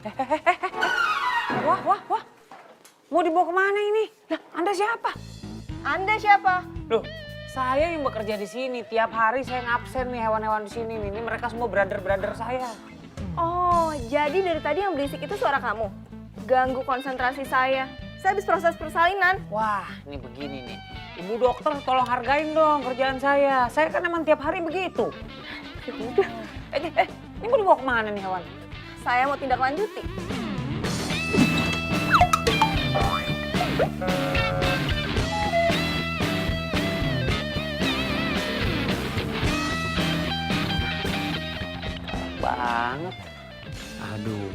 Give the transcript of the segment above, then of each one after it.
Wah. Mau dibawa kemana ini? Lah, Anda siapa? Anda siapa? Loh, saya yang bekerja di sini. Tiap hari saya ngabsen nih hewan-hewan di sini. Ini mereka semua brother-brother saya. Oh, jadi dari tadi yang berisik itu suara kamu? Ganggu konsentrasi saya. Saya habis proses persalinan. Wah, ini begini nih. Ibu dokter tolong hargain dong kerjaan saya. Saya kan emang tiap hari begitu. Ya udah. Ini mau dibawa kemana nih hewan? Saya mau tindak lanjuti. Banget. Aduh,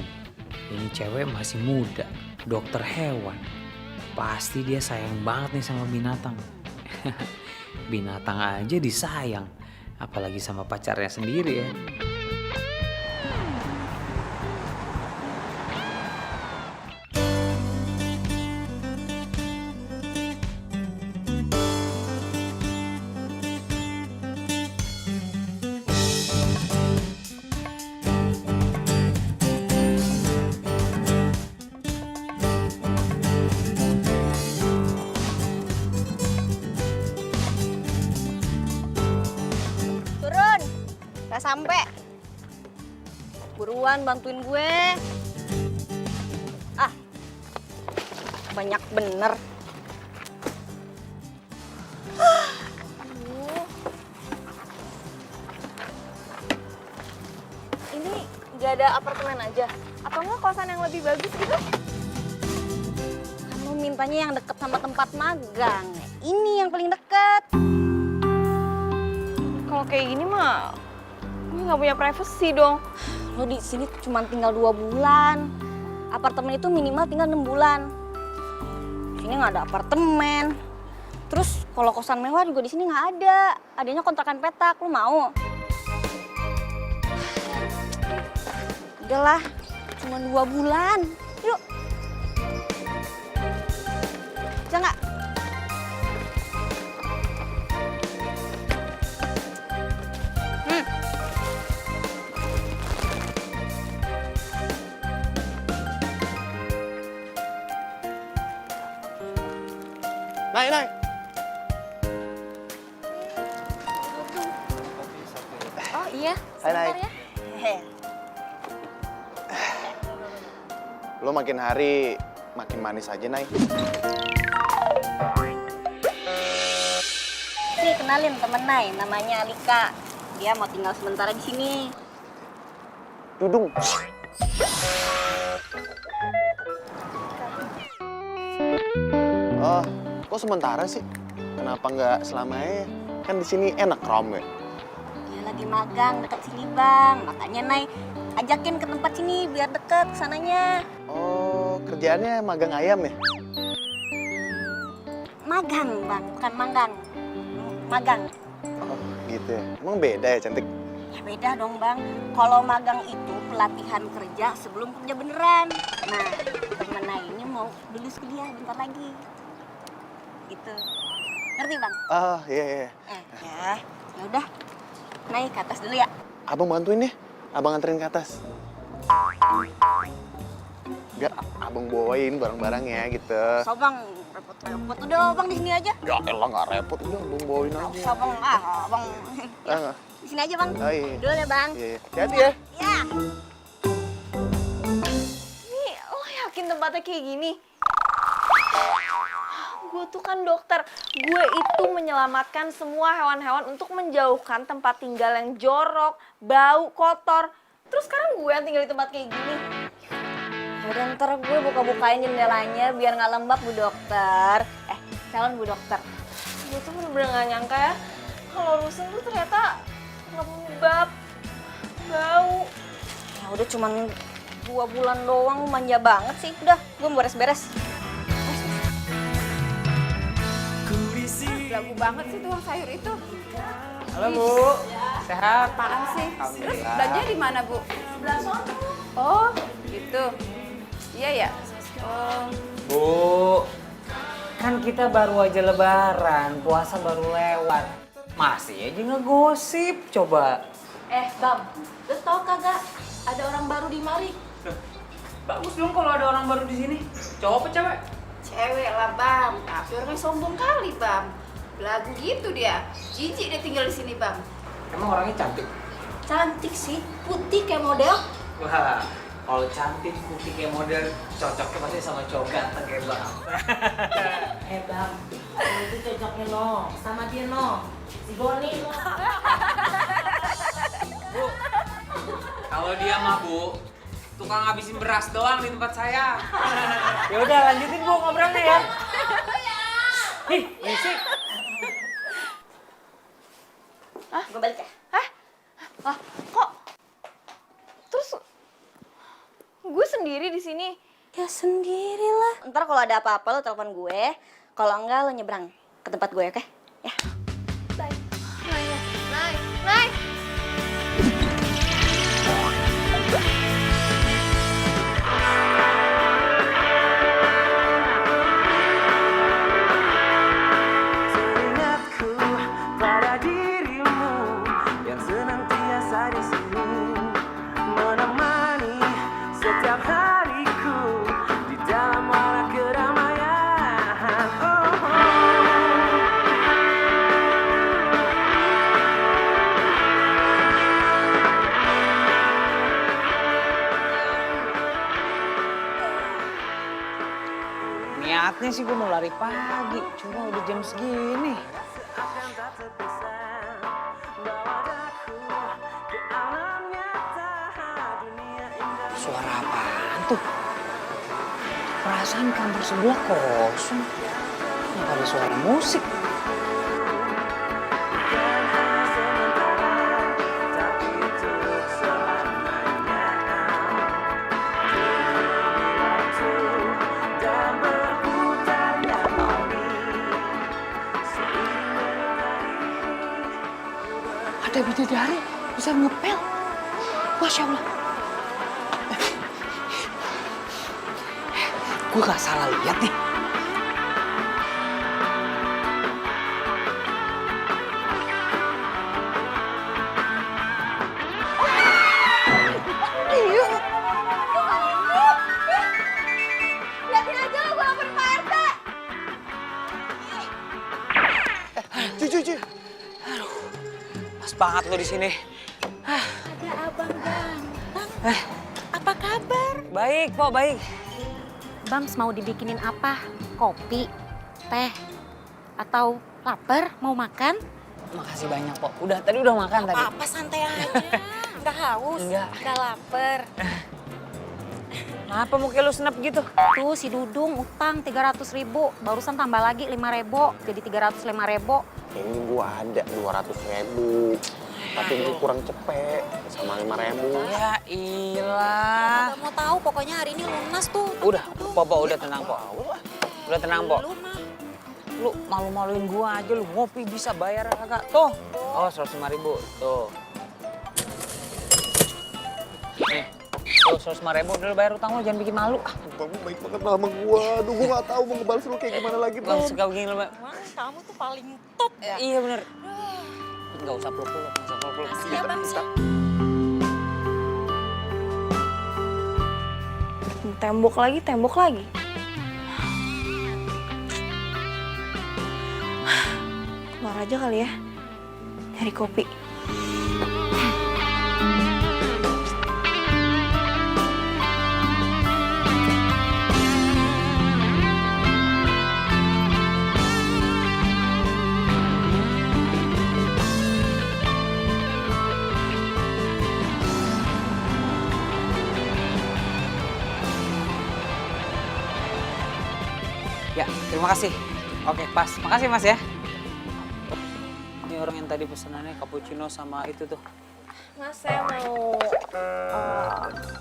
ini cewek masih muda, dokter hewan. Pasti dia sayang banget nih sama binatang. Binatang aja disayang, apalagi sama pacarnya sendiri ya. Turun. Gak sampai. Buruan bantuin gue. Ah. Banyak bener. Aduh. Ini gak ada apartemen aja? Atau enggak kosan yang lebih bagus gitu? Kamu mintanya yang deket sama tempat magang. Ini yang paling deket. Kalau kayak gini mah, gue nggak punya privacy dong. Lo di sini cuma tinggal 2 bulan. Apartemen itu minimal tinggal 6 bulan. Di sini nggak ada apartemen. Terus kalau kosan mewah juga di sini nggak ada. Adanya kontrakan petak. Lo mau? Udahlah, cuma 2 bulan. Yuk. Jangan. Nay. Oh iya, Hai, Nay. sebentar ya. Hehe. Lo makin hari makin manis aja, Nay. Nih, kenalin temen Nay, namanya Alika. Dia mau tinggal sementara di sini. Dudung. Oh, kok sementara sih? Kenapa nggak selamanya? Kan di sini enak rame. Dia lagi magang deket sini bang, makanya Nay ajakin ke tempat sini biar deket sananya. Oh, kerjaannya magang ayam ya? Magang bang, bukan manggang. Magang. Oh, gitu ya. Emang beda ya, cantik? Ya beda dong bang, kalau magang itu pelatihan kerja sebelum kerja beneran. Nah, temen Nay ini mau lulus kuliah bentar lagi. Gitu. Ngerti bang? Ah, iya. Ya udah. Nay ke atas dulu ya. Abang bantuin deh. Abang anterin ke atas. Biar abang bawain barang-barangnya gitu. So bang, repot-repot. Udah bang di sini aja. Ya elah nggak repot, udah abang bawain aja. So bang, bang. Ah, Di sini aja bang. oh, iya. Dulu ya bang. Iya. Hati-hati ya. Ya. Nih, lo yakin tempatnya kayak gini? Gue tuh kan dokter. Gue itu menyelamatkan semua hewan-hewan untuk menjauhkan tempat tinggal yang jorok, bau, kotor. Terus sekarang gue yang tinggal di tempat kayak gini. Yaudah ntar gue buka-bukain jendelanya biar nggak lembab Bu Dokter. Calon Bu Dokter. Gue tuh bener-bener gak nyangka ya. Kalau rusun tuh ternyata lembab, bau. Ya udah cuman 2 bulan doang, manja banget sih. Udah, gue mau beres-beres. Lagu banget sih tukang sayur itu. Halo Bu, sehat? Apaan sih? Terus belanja di mana Bu? Sebelah sono. Oh, gitu. Iya ya. Oh, Bu, kan kita baru aja lebaran, puasa baru lewat. Masih aja ngegosip, coba. Bang, lu tau kagak ada orang baru di mari? Bagus dong kalau ada orang baru di sini. Cowok apa cewek? Cewek lah bang, tapi orangnya sombong kali bang. Belagu gitu dia, jijik dia tinggal di sini bang. Emang orangnya cantik? Cantik sih, putih kayak model. Wah, kalau cantik putih kayak model cocoknya pasti sama cowok ganteng kayak bang. Bang, itu cocoknya no, sama dia no, si Boni no. Bu, kalau dia mah bu, tukang ngabisin beras doang di tempat saya. Ya udah lanjutin bu ngobrolnya ya. Ih, berisik. Gue balik ya? Hah? Lah, kok? Terus gue sendiri di sini. Ya sendirilah. Ntar kalau ada apa-apa lo telepon gue. Kalau enggak lo nyebrang ke tempat gue, oke? Ya. Nay. Teringatku pada dirimu yang senantiasa di sini menemani setiap hariku di dalam walau keramaian. Oh, Niatnya sih gue mau lari pagi, cuma udah jam segini. akan tak terpisah bawa daku ke alam nyata dunia indah. Suara apaan tuh? Perasaan kantor sebelah kosong. Nggak ada suara musik. Ada bidadari bisa ngepel. Masya Allah. Gue gak salah lihat nih. Liatin aja lo, gue laporin Pak RT. Cuy. Pas banget lo di sini. Ada abang Bang. Bang, apa kabar? Baik, Pok, baik. Bang mau dibikinin apa? Kopi, teh, atau lapar mau makan? Makasih banyak, Pok. Tadi udah makan tadi. Apa santai aja. Nggak haus, Enggak. nggak lapar. Kenapa muka lu senep gitu? Tuh si Dudung utang 300.000, barusan tambah lagi 5.000, jadi 305.000. Ini gua ada 200.000. Tapi gue kurang cepet sama 5.000. Ya ilah. Nggak mau tahu, pokoknya hari ini lunas tuh. Udah, Pok, udah tenang, Pok. Udah tenang, Pok. Lu mah. Lu malu-maluin gua aja, lu ngopi bisa bayar kagak? Tuh. Oh, 105.000. Tuh. Nih. Tuh, 105.000 udah lu bayar utang lu, jangan bikin malu. Ah, Bang, baik banget sama gua. Aduh, gua gak tahu mau ngebales lu kayak gimana lagi, Bang, Bang. suka begini lu, Mbak. Wah, kamu tuh paling top ya. Iya bener. Nggak usah peluk-peluk, nggak usah peluk-peluk. Makasih ya Bang. Tembok lagi. Keluar aja kali ya, nyari kopi. Ya, terima kasih. Oke, pas. Makasih, Mas ya. Ini orang yang tadi pesanannya cappuccino sama itu tuh. Mas, saya mau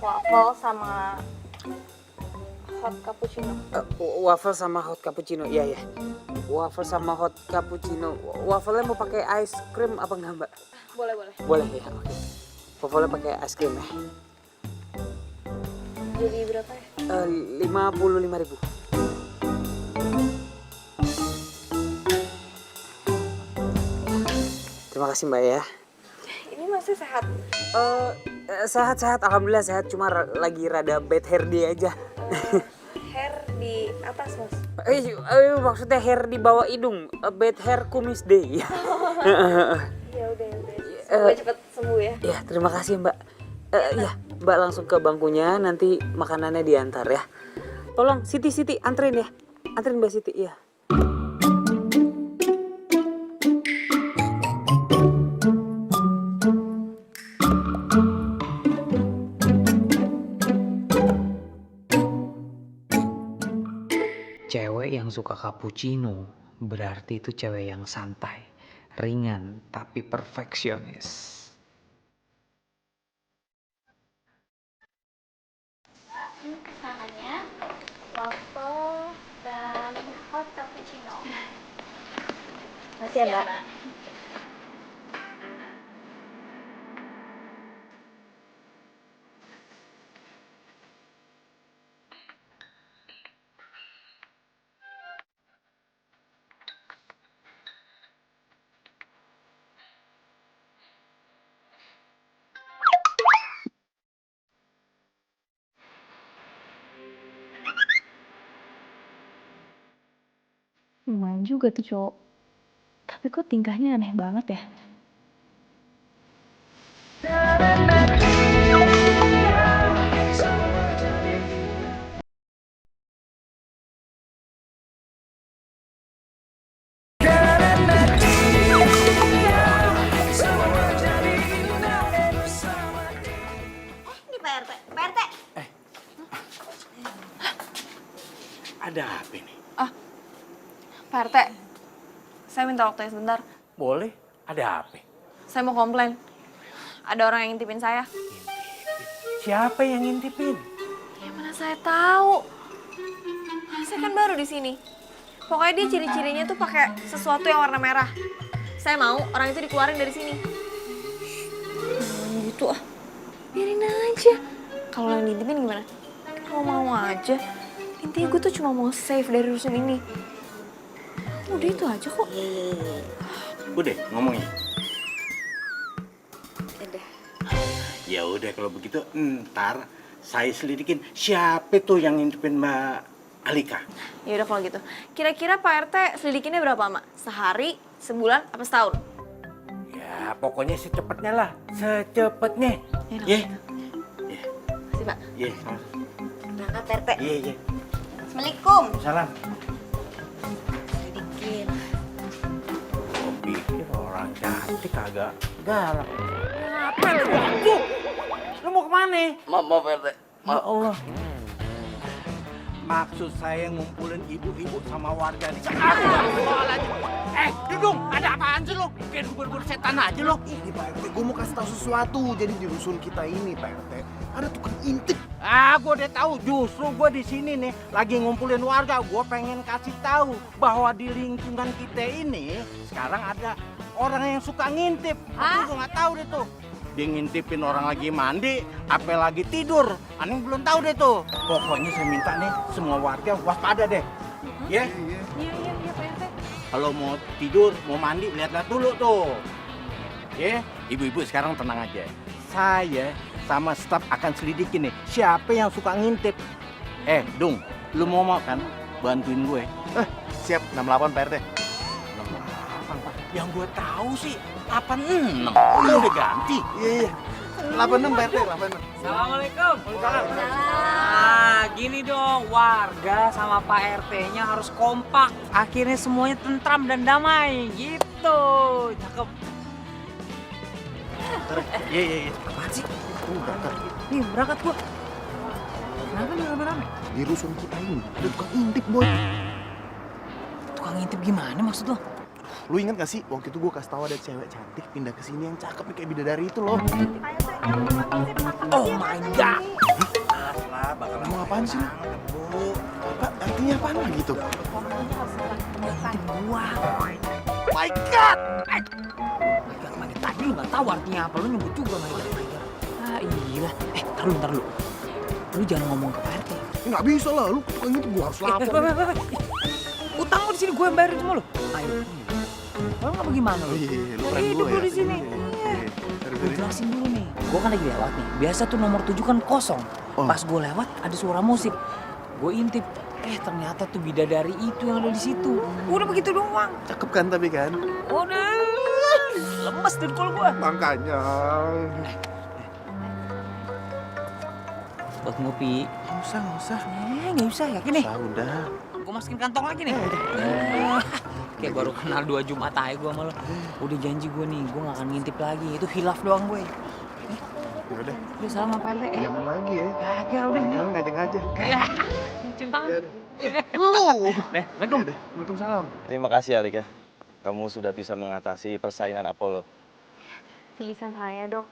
waffle sama hot cappuccino. Waffle sama hot cappuccino, iya ya. Waffle sama hot cappuccino. Waffle-nya mau pakai ice cream apa enggak, Mbak? Boleh. Boleh ya, oke. Waffle-nya pakai ice cream ya. Jadi berapa ya? 55.000. Terima kasih Mbak ya. Ini masih sehat. Sehat-sehat, alhamdulillah sehat. Cuma lagi rada bad hair day aja. Hair di atas, Mas. Maksudnya hair di bawah hidung. Bad hair kumis day. Ya udah. Semoga cepet sembuh ya. Ya, terima kasih Mbak. Ya, Mbak langsung ke bangkunya, nanti makanannya diantar ya. Tolong Siti anterin ya. Anterin Mbak Siti, ya. Cewek yang suka cappuccino berarti itu cewek yang santai, ringan, tapi perfeksionis. Pesanannya waffle dan hot cappuccino. Makasih ya, Mbak. Lumayan juga tuh cowok. Tapi kok tingkahnya aneh banget ya? Ini Pak RT. Pak RT. Ada apa nih? Pak RT, saya minta waktunya sebentar. Boleh, ada apa? Saya mau komplain. Ada orang yang ngintipin saya. Siapa yang ngintipin? Ya mana saya tahu. Saya kan baru di sini. Pokoknya dia ciri-cirinya tuh pakai sesuatu yang warna merah. Saya mau orang itu dikeluarin dari sini. Gitu ah. Biarin aja. Kalau yang ngintipin gimana? Kalau mau aja. Intinya gue tuh cuma mau save dari rusun ini. Udah itu aja kok. Udah, ngomongin. Udah. Ya udah kalau begitu ntar saya selidikin siapa tuh yang ngintipin Mbak Alika. Ya udah kalau gitu. Kira-kira Pak RT selidikinnya berapa, Mak? Sehari, sebulan, apa setahun? Ya pokoknya secepatnya lah, secepatnya. Ya, Ye. Makasih, Pak. Ye, Berangkat Pak RT. ye. Assalamualaikum. Salam. Sedikit. Kok pikir orang cantik kagak galak. Apa lu ganggu? Lu mau kemana? Maaf RT. Ya Allah. Maksud saya ngumpulin ibu-ibu sama warga di sana. Dudung, ada apaan sih lo? Kayak dubur-dubur setan aja lo. Ini Pak RT, gue mau kasih tahu sesuatu. Jadi di rusun kita ini Pak RT, ada tukang intip. Gue udah tahu. Justru gue di sini nih lagi ngumpulin warga. Gue pengen kasih tahu bahwa di lingkungan kita ini sekarang ada orang yang suka ngintip. Gue nggak tahu deh tuh. Dia ngintipin orang lagi mandi, apa lagi tidur. Aneh belum tahu deh tuh. Pokoknya saya minta nih semua warga waspada deh. Ya? Iya, Pak RT. Kalau mau tidur, mau mandi, lihat-lihat dulu tuh. Ya, ibu-ibu sekarang tenang aja. Saya sama staf akan selidikin nih, siapa yang suka ngintip. Dung, lu mau kan bantuin gue? Siap, 68 Pak RT. 68, Pak. Yang gue tahu sih 86. Lu udah ganti. Iya. 86 Pak RT, 86. Assalamualaikum. Nah, gini dong, warga sama Pak RT-nya harus kompak. Akhirnya semuanya tentram dan damai, gitu. Cakep. Iya. Apaan sih? Berangkat. Nih, berangkat gua. Kenapa nih rame-rame? Di rusun kita ini ada tukang intip, Boy. Tukang ngintip gimana maksud lo? Lu ingat gak sih waktu itu gue kasih tahu ada cewek cantik pindah ke sini yang cakep nih kayak bidadari itu loh. Oh my god. Lah, bakal Ngomong apaan sih lu? Apa? Artinya apaan lagi tuh? Ngintip gua. My God! My god, tadi lu gak tahu artinya apa, lu nyebut juga my god. Ah iya. Ntar lu. Lu jangan ngomong ke Pak RT. Nggak bisa lah, lu tukang intip gue harus lapor. Utang lu di sini gue yang bayarin semua lu. Ayo. Kalau nggak bagaimana lu? Iya, lu Lu keren hidup gue lu ya. di sini. Iya. Gue jelasin dulu nih. gue kan lagi lewat nih. Biasa tuh nomor 7 kan kosong. Pas gue lewat ada suara musik. Gue intip, ternyata tuh bidadari itu yang ada di situ. Udah begitu doang. Cakep kan tapi kan? Udah lemes dengkul gue. Makanya. Buat ngopi. Nggak usah. Nggak usah, yakin nih. Udah. Gue masukin kantong lagi nih. Kayak baru kenal 2 Jumat aja gue sama lo. Udah janji gue nih, gue gak akan ngintip lagi. Itu hilaf doang gue. Ya udah. Udah salam sama Pak RT ya. Jangan lagi ya. Kagak udah. Jangan ngajak-ngajak. Cinta. Waalaikumsalam. Terima kasih Alika. Kamu sudah bisa mengatasi persaingan Apollo. Tulisan saya, Dok.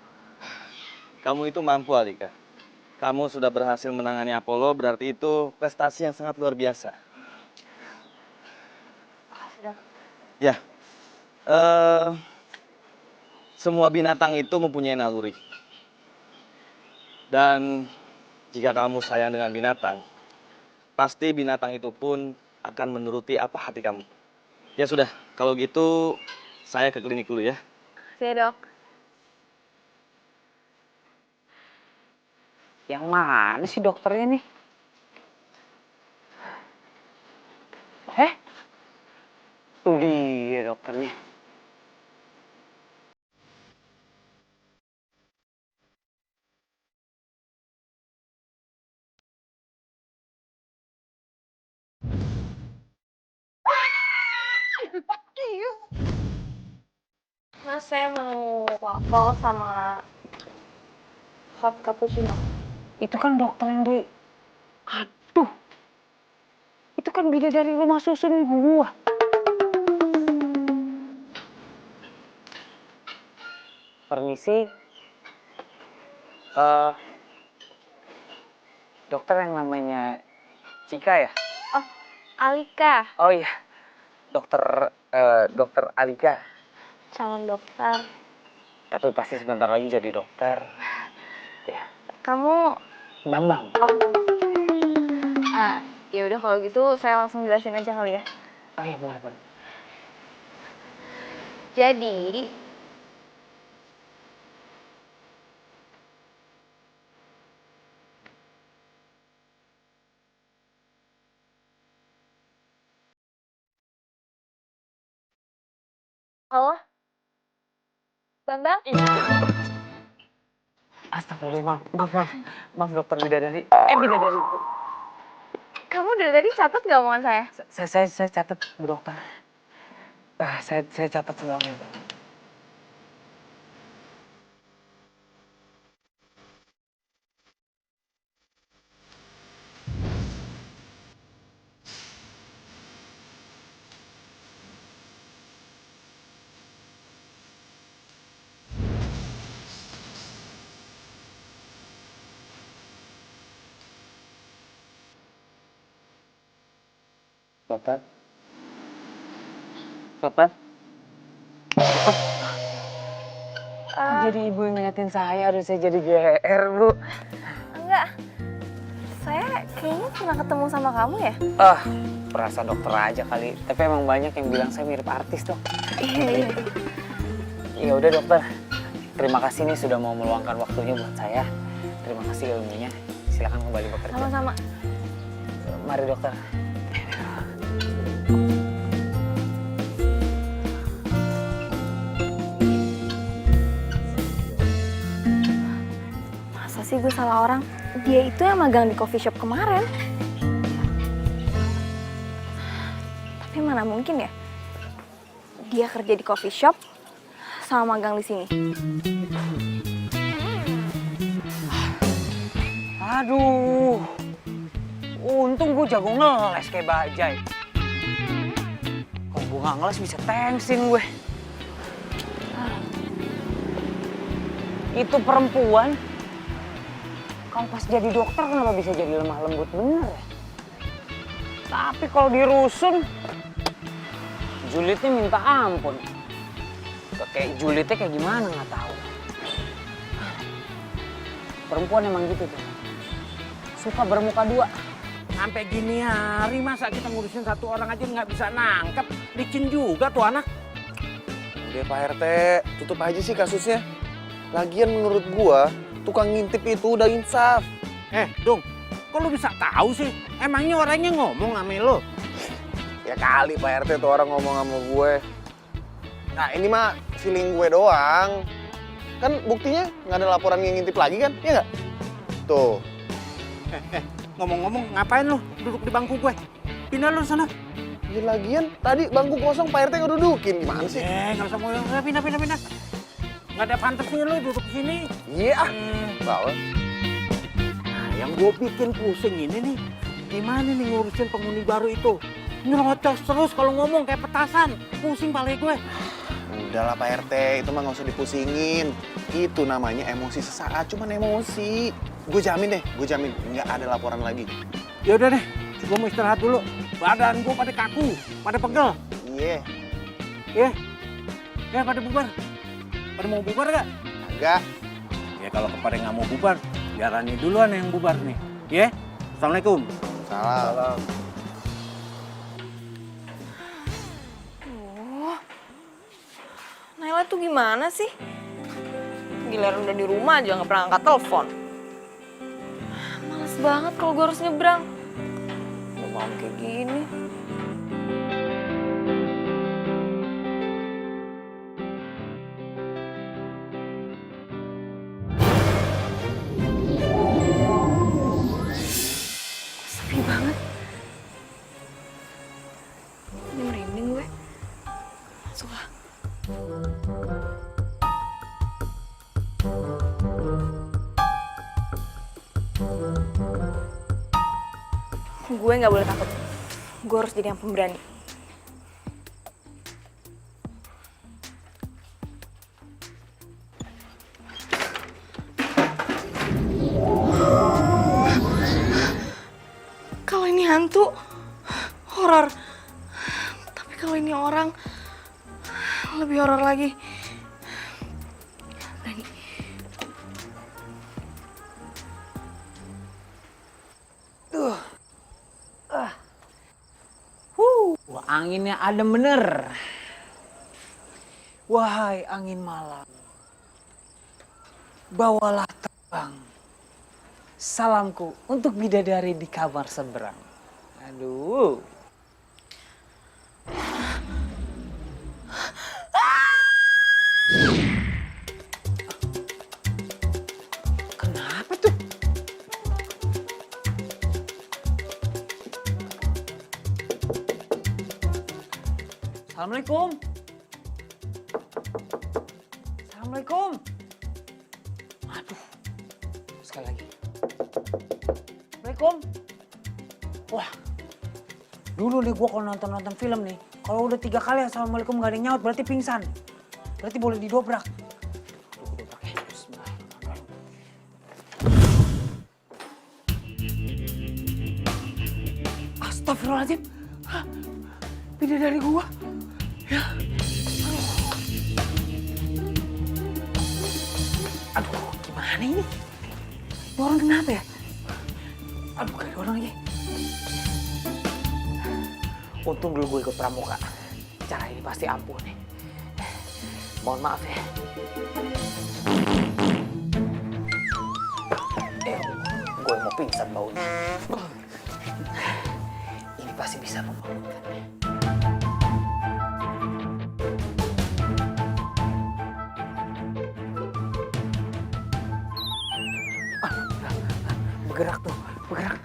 Kamu itu mampu Alika. Kamu sudah berhasil menangani Apollo, berarti itu prestasi yang sangat luar biasa. Ya, semua binatang itu mempunyai naluri. Dan jika kamu sayang dengan binatang, pasti binatang itu pun akan menuruti apa hati kamu. Ya sudah, kalau gitu saya ke klinik dulu ya. Saya, Dok. Yang mana sih dokternya nih? Tuh dia dokternya. Mas, saya mau waffle sama hot cappuccino. Itu kan dokter yang di... Aduh. Itu kan bidadari rumah susun gua. Permisi. Dokter yang namanya Cika ya? Oh, Alika. Oh iya. Dokter Alika. Calon dokter. Tapi pasti sebentar lagi jadi dokter. Ya. Kamu... Bambang. Ya udah kalau gitu saya langsung jelasin aja kali ya. Oh iya, boleh. Jadi, halo? Bambang? Astagfirullah, maaf dokter bidadari. Bidadari. Kamu dari tadi catat gak omongan saya? Saya catat, Bu Dokter. Saya catat semuanya. Bapak? Jadi ibu yang ngeliatin saya, aduh saya jadi GR, Bu. Enggak. Saya kayaknya pernah ketemu sama kamu ya? Perasa dokter aja kali. Tapi emang banyak yang bilang saya mirip artis, Dok. Iya. Ya udah dokter. Terima kasih nih sudah mau meluangkan waktunya buat saya. Terima kasih ilmunya. Silakan kembali bekerja. Sama-sama. Mari dokter. Masa sih gue salah orang? Dia itu yang magang di coffee shop kemarin. Tapi mana mungkin ya? Dia kerja di coffee shop sama magang di sini. Aduh. Untung gue jago ngeles kayak bajai. Kalau gue nggak ngeles bisa tengsin gue. Itu perempuan. Kalau pas jadi dokter kenapa bisa jadi lemah lembut bener ya? Tapi kalau dirusun, julidnya minta ampun. Kayak julidnya kayak gimana nggak tahu. Perempuan emang gitu tuh. Suka bermuka dua. Sampai gini hari masa kita ngurusin satu orang aja nggak bisa nangkep. Licin juga tuh anak. Udah Pak RT, tutup aja sih kasusnya. Lagian menurut gua, tukang ngintip itu udah insaf. Dung, kok lu bisa tahu sih? Emangnya orangnya ngomong sama lu? Ya kali Pak RT tuh orang ngomong sama gue. Nah ini mah feeling gue doang. Kan buktinya nggak ada laporan yang ngintip lagi kan? Iya nggak? Tuh. Ngomong-ngomong, ngapain lu duduk di bangku gue? Pindah lu sana. Ya lagian tadi bangku kosong Pak RT ngedudukin. Gimana sih? Nggak usah ngomong. Pindah. Nggak ada pantasnya lu duduk sini. Iya. Bawa. Nah, yang gue bikin pusing ini nih, gimana nih ngurusin penghuni baru itu? Nyerocos terus kalau ngomong kayak petasan. Pusing balik gue. Udahlah Pak RT, itu mah nggak usah dipusingin. Itu namanya emosi sesaat, cuman emosi. Gue jamin nggak ada laporan lagi. Ya udah deh, gue mau istirahat dulu. Badan gue pada kaku, pada pegel. Iya. Ya pada bubar. Pada mau bubar gak? Agak. Ya kalau kepada nggak mau bubar, biar Rani duluan yang bubar nih. Ya? Assalamualaikum. Salam. Naila tuh gimana sih? Giliran udah di rumah aja nggak pernah angkat telepon. Males banget kalau gue harus nyebrang. Udah malam kayak gini. Sepi banget. Ini merinding gue. Masuk lah. Gue nggak boleh takut. Gue harus jadi yang pemberani. Kalau ini hantu, horor. Tapi kalau ini orang, lebih horor lagi. Berani. Anginnya adem bener. Wahai angin malam, bawalah terbang salamku untuk bidadari di kamar seberang. Aduh. Kenapa tuh? Assalamualaikum. Assalamualaikum. Aduh. Sekali lagi. Assalamualaikum. Wah. Dulu nih gua kalau nonton film nih, kalau udah 3 kali assalamualaikum gak ada yang nyaut berarti pingsan. Berarti boleh didobrak. Aduh, dobrak ya. Bismillahirrahmanirrahim. Astagfirullahaladzim. Hah? Bidadari gua. Ya. Aduh, gimana ini? Ini orang kenapa ya? Aduh, gak ada orang lagi. Untung dulu gue ikut pramuka. Cara ini pasti ampuh nih. Mohon maaf ya. Gue mau pingsan baunya. Ini pasti bisa membangunkan. Bergerak tuh, bergerak.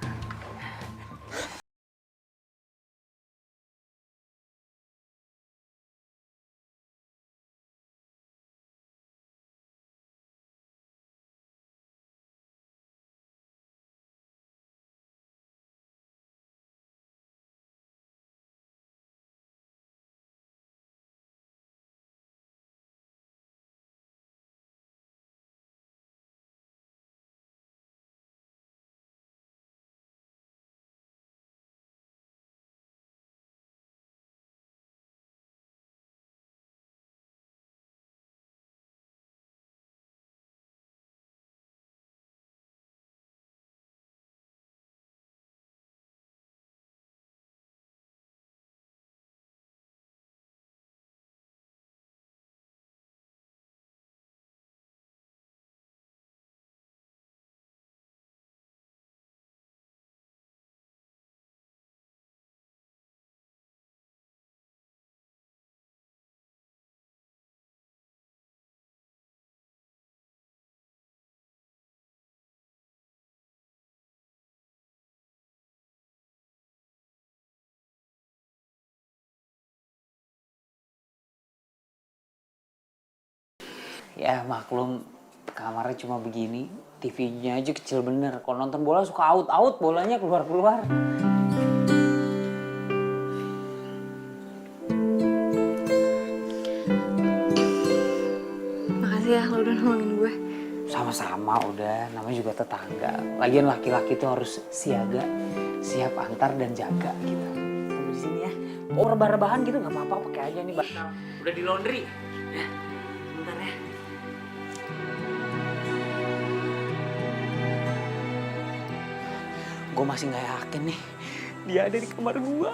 Ya maklum kamarnya cuma begini, TV-nya aja kecil bener. Kalau nonton bola suka out bolanya keluar-keluar. Makasih ya lo udah nolongin gue. Sama-sama udah, namanya juga tetangga. Lagian laki-laki tuh harus siaga, siap antar dan jaga gitu. Tunggu di sini ya. Oh rebah-rebahan gitu nggak apa-apa, pakai aja nih bakal. Udah di laundry. Bentar ya. Gue masih nggak yakin nih dia ada di kamar gua.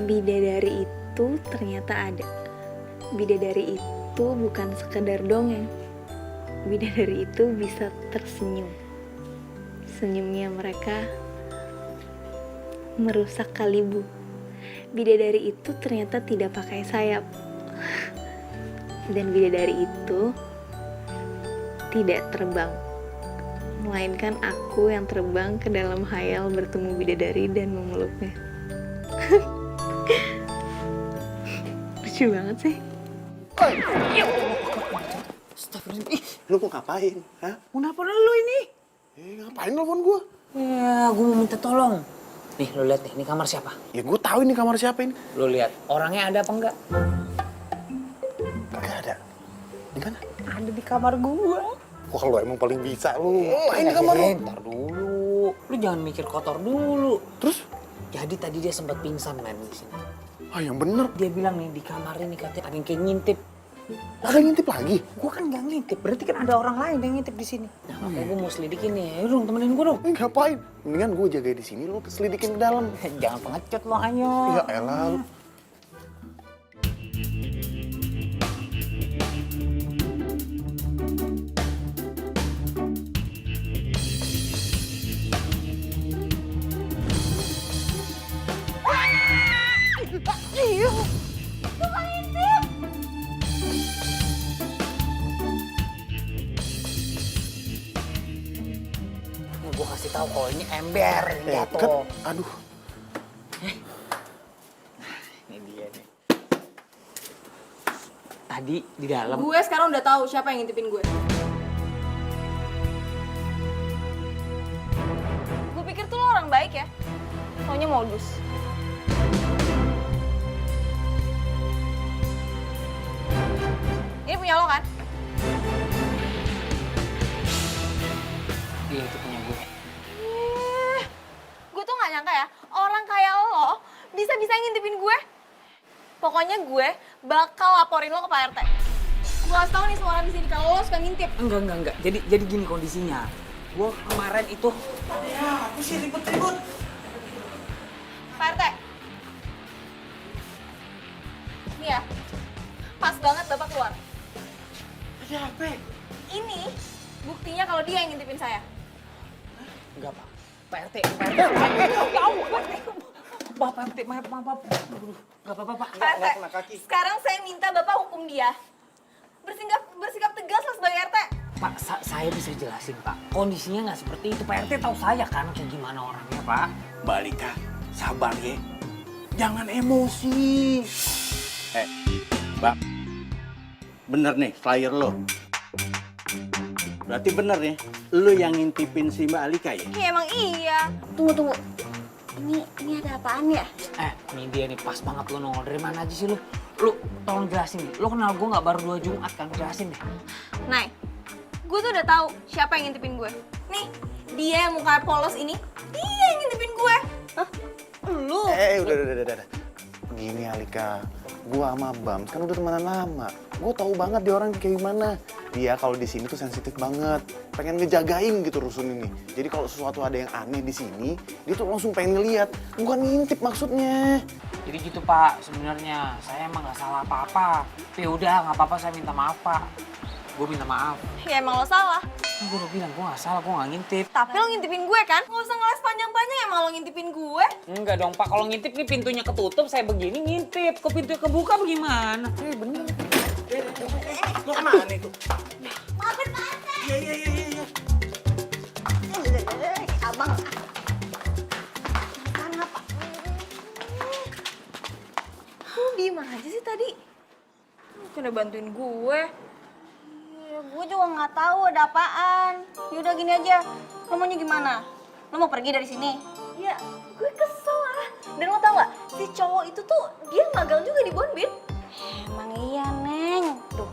Bidadari itu ternyata ada. Bidadari itu bukan sekedar dongeng. Bidadari itu bisa tersenyum. Senyumnya mereka merusak kalibu. Bidadari itu ternyata tidak pakai sayap. Dan bidadari itu tidak terbang. Melainkan aku yang terbang ke dalam hayal bertemu bidadari dan memeluknya. Lucu banget sih. Lu mau ngapain? Hah? Mau nelfon lu ini? Ngapain nelfon gua? Ya, gue mau minta tolong. Nih, lu lihat nih, ini kamar siapa? Ya gua tahu ini kamar siapa ini. Lu lihat, orangnya ada apa enggak? Kagak ada. Di mana? Ada di kamar gua. Wah, lu emang paling bisa lu. Ngapain di kamar lu? Ntar dulu. Lu jangan mikir kotor dulu. Terus? Jadi tadi dia sempat pingsan men di sini. Ah, yang bener. Dia bilang nih di kamar ini katanya ada yang kayak ngintip. Ada yang ngintip lagi? Gua kan nggak ngintip, berarti kan ada orang lain yang ngintip di sini. Nah, makanya gua mau selidikin nih. Ayo dong, temenin gua dong. Ngapain? Mendingan gua jaga di sini, lu selidikin ke dalam. Jangan pengecut lo, ayo. Ya elah lu. Nih gua kasih tahu kalau ini ember yang Kan, jatuh. aduh. Ini dia nih. Tadi di dalam. Gue sekarang udah tahu siapa yang ngintipin gue. Gue pikir tuh lo orang baik ya. Taunya modus. Ini punya lo kan? Iya, itu punya gue. Gue tuh gak nyangka ya, orang kayak lo bisa-bisa ngintipin gue. Pokoknya gue bakal laporin lo ke Pak RT. Gue kasih tau nih semua orang di sini kalau lo suka ngintip. Enggak. Jadi gini kondisinya. Gue kemarin itu. Ya, aku sih ribut-ribut. Pak RT. Nih ya, pas banget Bapak keluar. Ada apa? Ini buktinya kalau dia yang ngintipin saya. Enggak, Pak. Pak RT. Pak RT, maaf. Enggak apa-apa, Pak. Pak RT, sekarang saya minta Bapak hukum dia. Bersikap tegas lah sebagai RT. Pak, saya bisa jelasin, Pak. Kondisinya nggak seperti itu. Pak RT tahu saya kan kayak gimana orangnya, Pak. Mbak Alika, sabar ya. Jangan emosi. Bang, bener nih flyer lo. Berarti bener nih, lo yang ngintipin si Mbak Alika ya? Iya emang iya. Tunggu. Ini ada apaan ya? Ini dia nih, pas banget lo nongol. Dari mana aja sih lo? Lo tolong jelasin nih. Lo kenal gue nggak baru 2 Jumat kan? Jelasin deh. Nah, gue tuh udah tahu siapa yang ngintipin gue. Nih, dia yang muka polos ini, dia yang ngintipin gue. Hah? Lu? Udah. Gini Alika, gua sama Bam kan udah temenan lama. Gua tahu banget dia orang kayak gimana. Dia kalau di sini tuh sensitif banget, pengen ngejagain gitu rusun ini. Jadi kalau sesuatu ada yang aneh di sini, dia tuh langsung pengen ngeliat, bukan ngintip maksudnya. Jadi gitu, Pak. Sebenarnya saya emang nggak salah apa-apa. Ya udah, nggak apa-apa. Saya minta maaf, Pak. Gue minta maaf. Ya emang lo salah. Gue udah bilang, gue gak salah, gue gak ngintip. Tapi lo ngintipin gue kan? Nggak usah ngeles panjang-panjang emang lo ngintipin gue. Enggak dong Pak, kalau ngintip nih pintunya ketutup, saya begini ngintip. Kok pintunya kebuka bagaimana? Bener. Mau kemana itu? Maafin Pak RT. Iya. Abang. Mana Pak? Lo diem aja sih tadi. Udah bantuin gue. Ya, gue juga nggak tahu ada apaan. Yaudah gini aja. Lo maunya gimana? Lo mau pergi dari sini? Ya, gue kesel lah. Dan lo tau gak, si cowok itu tuh dia magang juga di Bonbit. Emang iya, Neng. Duh,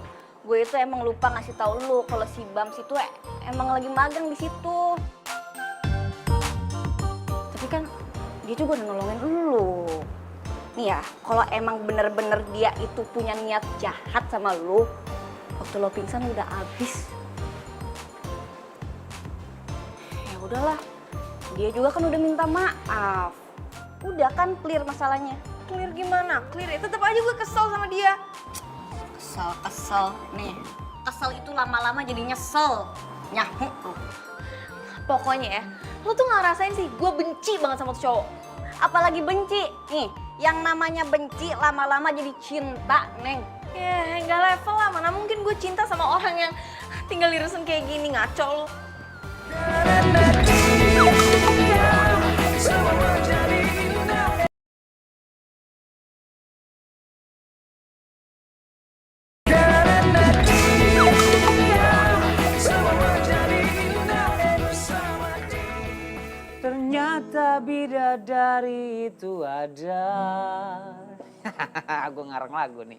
gue itu emang lupa ngasih tahu lu kalau si Bams itu emang lagi magang di situ. Tapi kan dia juga udah nolongin lu. Nih ya, kalau emang bener-bener dia itu punya niat jahat sama lu, waktu lo pingsan udah habis. Ya udahlah, dia juga kan udah minta maaf. Udah kan clear masalahnya. Clear gimana? Clear ya, tetep aja gue kesel sama dia. Kesel. Nih, kesel itu lama-lama jadi nyesel. Nyahu lu. Pokoknya ya, lo tuh gak ngerasain sih, gue benci banget sama tuh cowok. Apalagi benci. Nih, yang namanya benci lama-lama jadi cinta, Neng. Ya, nggak level lah. Mana mungkin gue cinta sama orang yang tinggal di rusun kayak gini, ngaco lo. Ternyata bidadari itu ada. Gue ngarang lagu nih.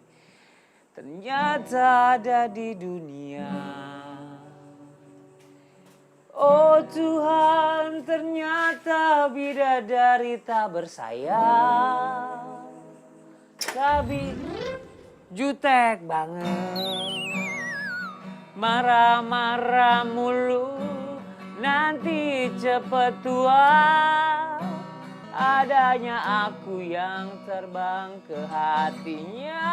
Ternyata ada di dunia. Oh Tuhan, ternyata bidadari tak bersayap. Tapi jutek banget. Marah-marah mulu, nanti cepet tua. Adanya aku yang terbang ke hatinya.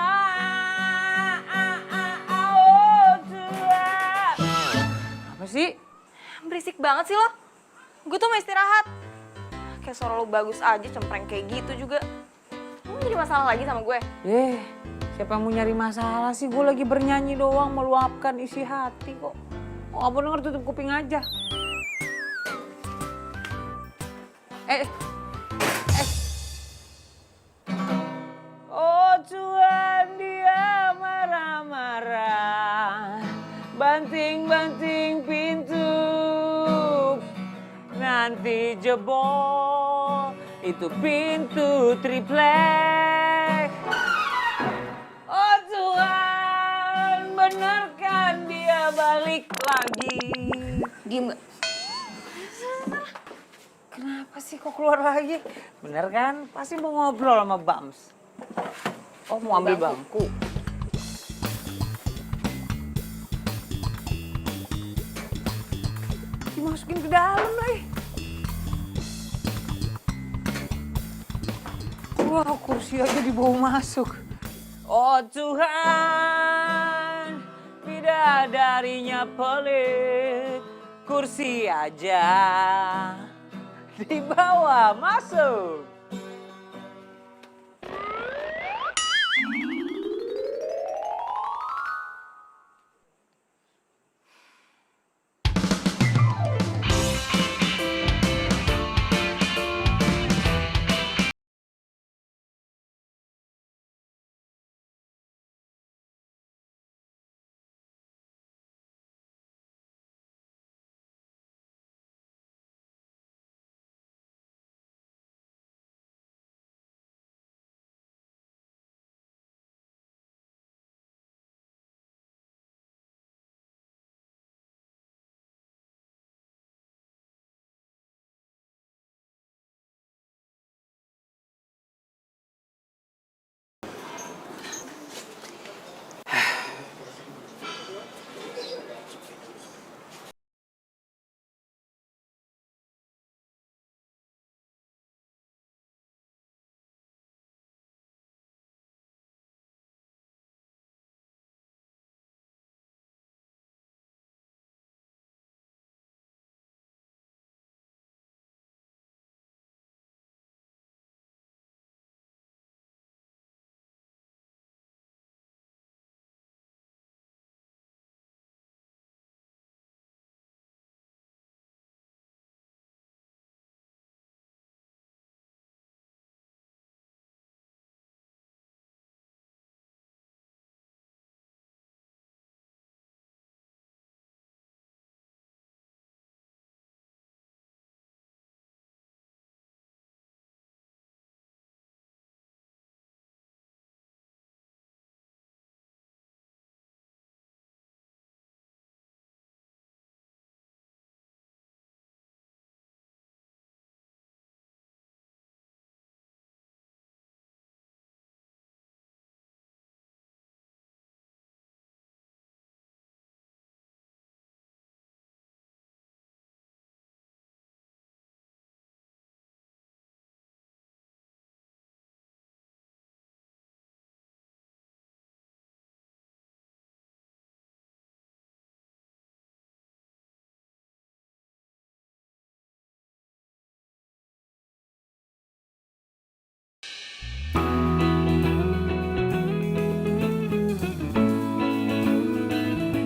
Oh Tuhan. Apa sih? Berisik banget sih lo. Gue tuh mau istirahat. Kayak suara lo bagus aja, cempreng kayak gitu juga. Lo jadi masalah lagi sama gue? Siapa yang mau nyari masalah sih? Gue lagi bernyanyi doang, meluapkan isi hati kok. Oh, apa denger, tutup kuping aja. Oh Tuhan, dia marah-marah. Banting-banting pintu. Nanti jebol itu pintu triplek. Oh Tuhan, benarkan dia balik lagi? Diem gak? Kenapa sih kok keluar lagi? Bener kan? Pasti mau ngobrol sama Bams. Oh, mau ambil bangku. Dimasukin ke dalam lagi. Wah, kursi aja dibawa masuk. Oh Tuhan, bidadarinya pelit. Kursi aja dibawa masuk.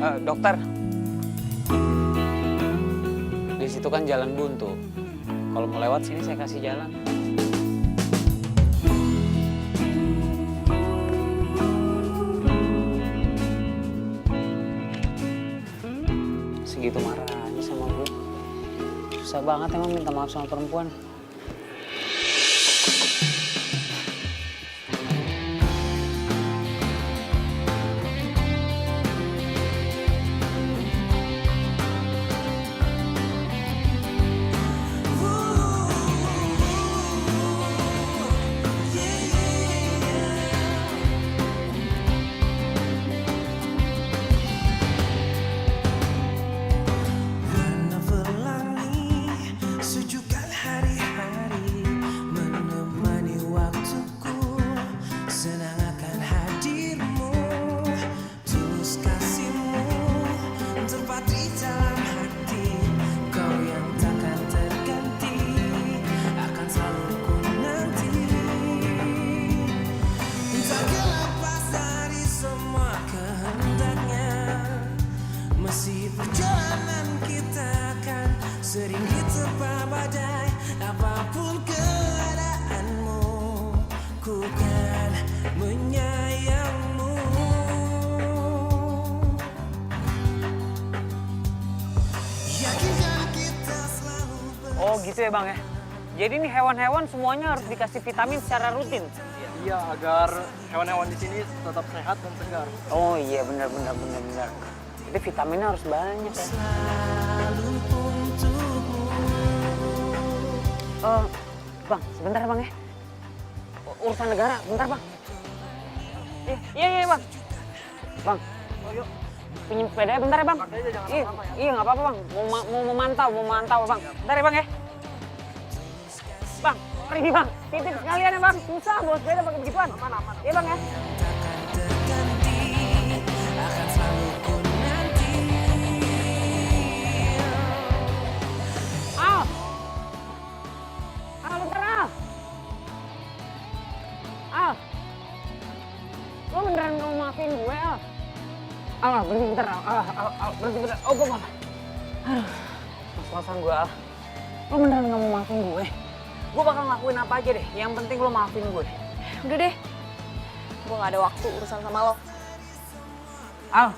Dokter, di situ kan jalan buntu. Kalau mau lewat sini saya kasih jalan. Segitu marahnya sama gue. Susah banget emang minta maaf sama perempuan. Menelangi sejukkan hari-hari, menemani waktuku, senang akan hadirmu, tulus kasihmu, tepat di dalam hati, kau yang takkan terganti, akan selalu ku nanti. Tak lepas dari semua kehendaknya, masih perjalanan kita akan sering diterpa badai. Apapun keadaanmu, ku kan menyayangmu. Yakinkan kita selalu Oh gitu ya bang ya. Jadi nih hewan-hewan semuanya harus dikasih vitamin secara rutin. Iya, agar hewan-hewan di sini tetap sehat dan segar. Oh iya benar. Jadi vitaminnya harus banyak ya. Bang, sebentar ya bang ya. Urusan negara, bentar bang. Iya bang. Bang, pinjam sepedanya bentar ya bang. Iya nggak apa-apa bang. Mau memantau bang. Bentar ya bang ya. Bang, pergi bang. Titip sekalian ya bang. Susah bawa sepeda pakai begituan. Aman. Iya bang ya. akan selalu ku nanti. Al, bentar Al. Lo beneran gak mau maafin gue Al? Berhenti bentar Al, berhenti bentar. Oh gue apa? Aduh, mas-masan gue Al. Lo beneran gak mau maafin gue? Gue bakal ngelakuin apa aja deh, yang penting lo maafin gue. Udah deh, gue gak ada waktu urusan sama lo. Al,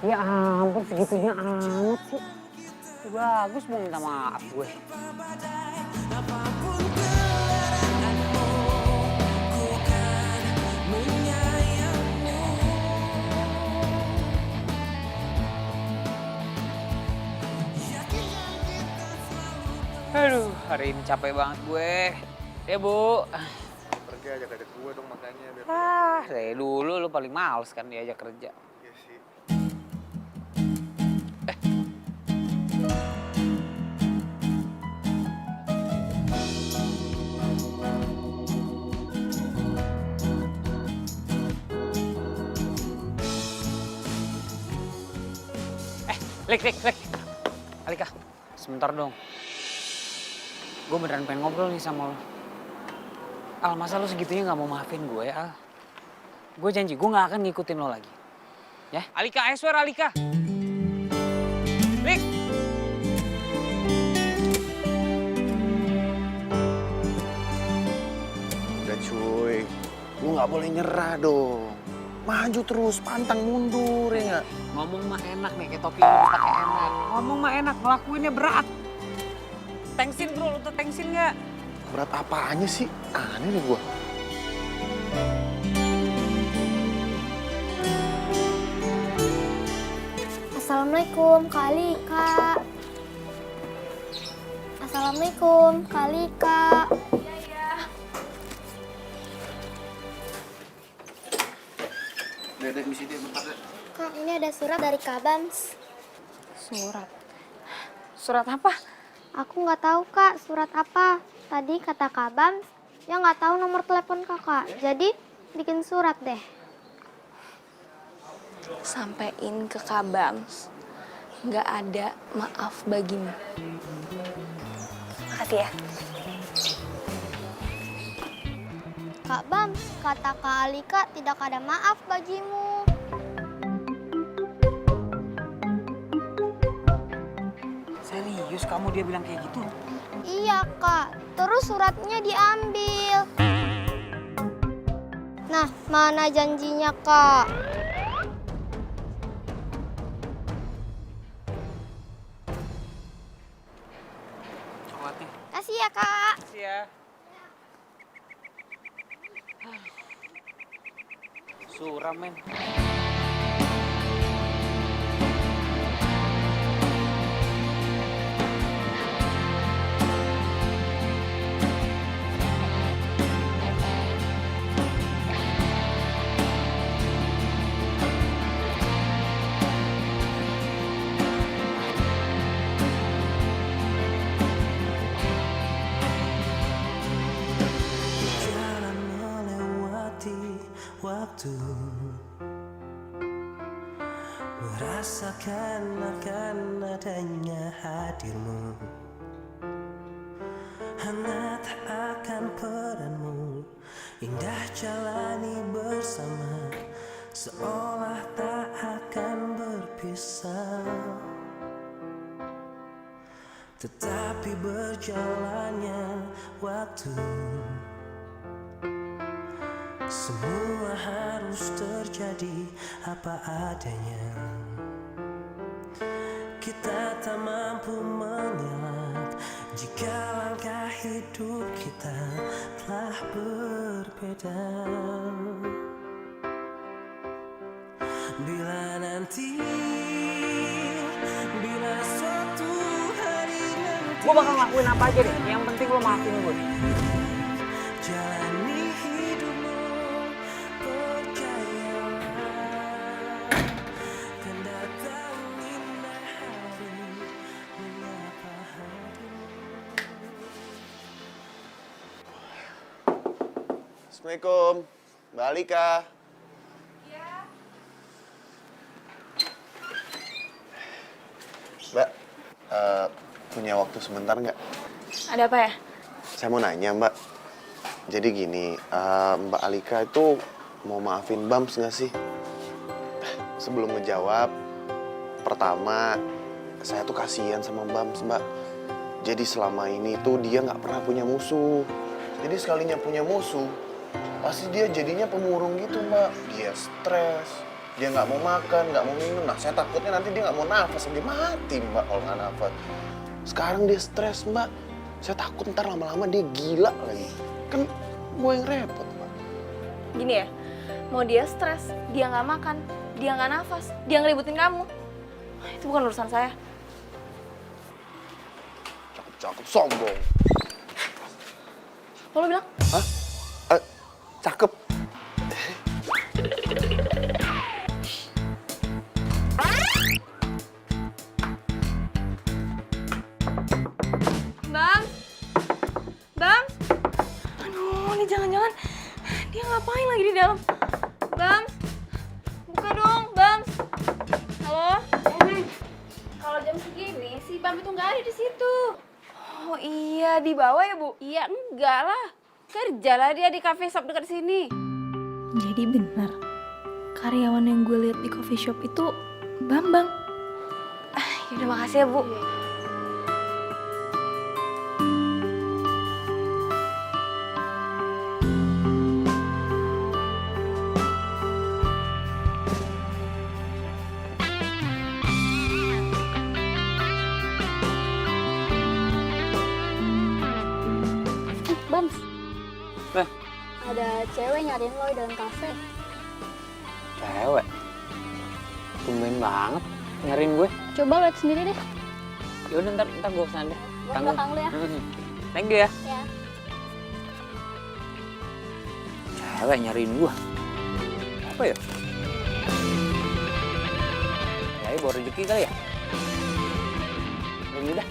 ya ampun segitunya amat sih. Bagus mau minta maaf gue. Aduh, hari ini capek banget gue. Ya Bu. Pergi aja ke gue dong makanya biar. Dari dulu lu paling males kan diajak kerja. Iya sih. Lik. Alika, sebentar dong. Gue beneran pengen ngobrol nih sama lo. Al, masa lo segitunya gak mau maafin gue, Al? Gue janji, gue gak akan ngikutin lo lagi. Ya? Alika, I swear Alika. Lik! Udah cuy, lu nggak boleh nyerah dong. Maju terus, pantang mundur ya nggak? Ngomong mah enak nih, kayak topi lo dipakai enak. Ngomong mah enak, ngelakuinnya berat. Tengsin bro, lo tuh tengsin gak? Berat apanya sih? Aneh nih gua. Assalamualaikum, Kak Alika. Assalamualaikum, Kak Alika. Dedek misi dia bentar deh. Kak, ini ada surat dari Kak Bams. Surat? Surat apa? Aku nggak tahu, Kak, surat apa. Tadi kata Kak Bams, ya nggak tahu nomor telepon Kakak. Jadi, bikin surat deh. Sampein ke Kak Bams, nggak ada maaf bagimu. Makasih ya. Kak Bams, kata Kak Alika tidak ada maaf bagimu. maksud kamu dia bilang kayak gitu? Iya kak, terus suratnya diambil. Nah, mana janjinya kak? Coklatnya. Kasih ya kak. Makasih ya. Suram men. Jalan melewati waktu, merasakan akan adanya hadirmu, hangat akan peranmu, indah jalani bersama, seolah tak akan berpisah. Tetapi berjalannya waktu, semua harus terjadi apa adanya. Kita tak mampu mengelak jika langkah hidup kita telah berbeda. Bila nanti, bila suatu hari nanti, Gue bakal ngelakuin apa aja deh. Yang penting lo maafin gue. jalani hidupmu, percayalah, kan datang indah hari menyapa hatimu. Assalamualaikum, Mbak Alika. Mbak, punya waktu sebentar nggak? Ada apa ya? Saya mau nanya, Mbak. Jadi gini, Mbak Alika itu mau maafin Bams nggak sih? Sebelum ngejawab, pertama, saya tuh kasihan sama Bams, Mbak. Jadi selama ini tuh dia nggak pernah punya musuh. Jadi sekalinya punya musuh, pasti dia jadinya pemurung gitu, Mbak. Dia stres, dia nggak mau makan, nggak mau minum. Nah, saya takutnya nanti dia nggak mau nafas, dia mati, Mbak, kalau nggak nafas. Sekarang dia stres, Mbak. Saya takut ntar lama-lama dia gila lagi. Kan gue yang repot, Mbak. Gini ya, mau dia stres, dia nggak makan, dia nggak nafas, dia ngeributin kamu. Itu bukan urusan saya. Cakep, sombong. Lo bilang? Hah? Cakep. Bang? Bang? Aduh, ini jangan-jangan dia ngapain lagi di dalam? Bang? Buka dong, Bang. Halo? Kalau jam segini si Bam itu nggak ada di situ. Oh iya, di bawah ya, Bu? Iya enggak lah. Kerjalah dia di cafe shop dekat sini. Jadi benar, karyawan yang gue lihat di coffee shop itu Bambang. Yaudah, makasih ya, Bu. Bams, Nah, ada cewek nyariin lo di dalam kafe. cewek. Tumben banget nyariin gue. Coba lihat sendiri deh. Yaudah, ntar gue kesana deh. Gua belakang lu ya. Thank you ya. Ya. Cewek nyariin gue. Apa ya? Kayaknya bawa rezeki kali ya? Udah.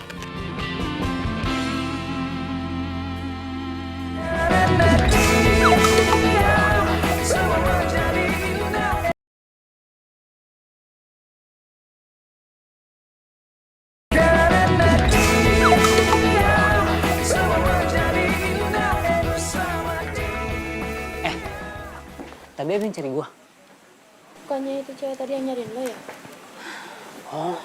Tadi ada yang cari gua. Bukannya itu cewek tadi yang nyariin lo ya? Oh.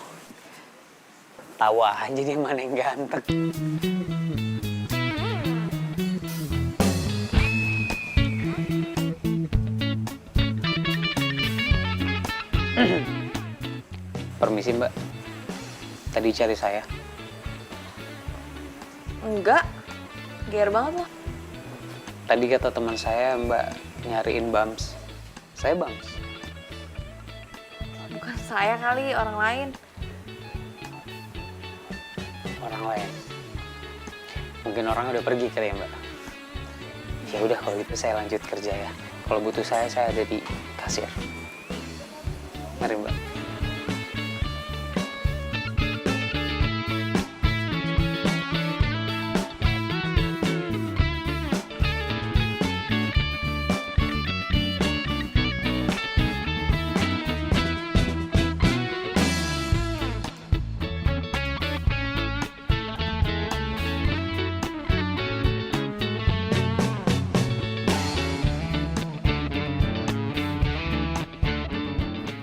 tahu aja dia mana yang ganteng. Permisi Mbak, tadi cari saya. Enggak, gear banget lo. Tadi kata teman saya Mbak nyariin Bams. Saya Bams. Bukan saya kali, orang lain. Orang lain. Mungkin orang udah pergi kali ya Mbak. Ya udah kalau gitu saya lanjut kerja ya. Kalau butuh saya ada di kasir. Mari Mbak.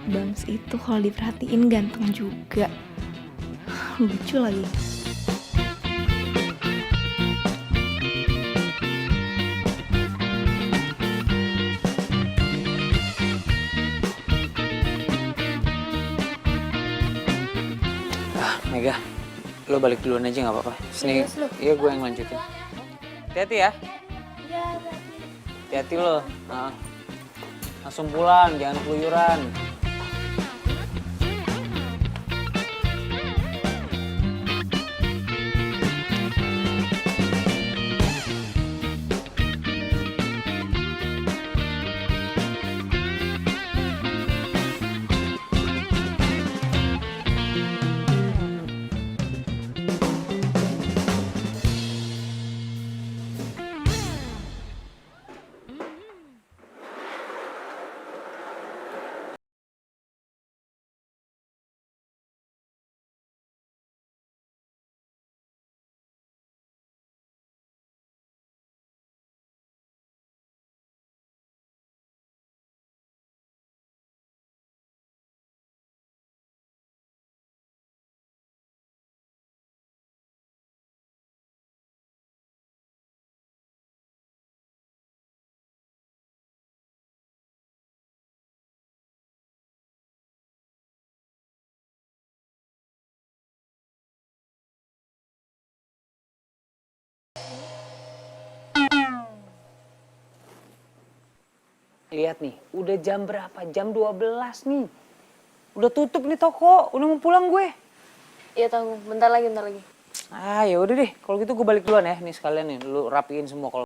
Bams itu kalau diperhatiin ganteng juga. Lucu lagi. Mega, lo balik duluan aja nggak apa-apa. Sini, iya gue yang lanjutin. Hati-hati ya. Hati-hati lo. Nah, langsung pulang, jangan keluyuran. Lihat nih, udah jam berapa? Jam 12 nih. Udah tutup nih toko, udah mau pulang gue. Iya tunggu, bentar lagi. Ah ya udah deh, kalau gitu gue balik duluan ya. Nih sekalian nih, lu rapiin semua kalau.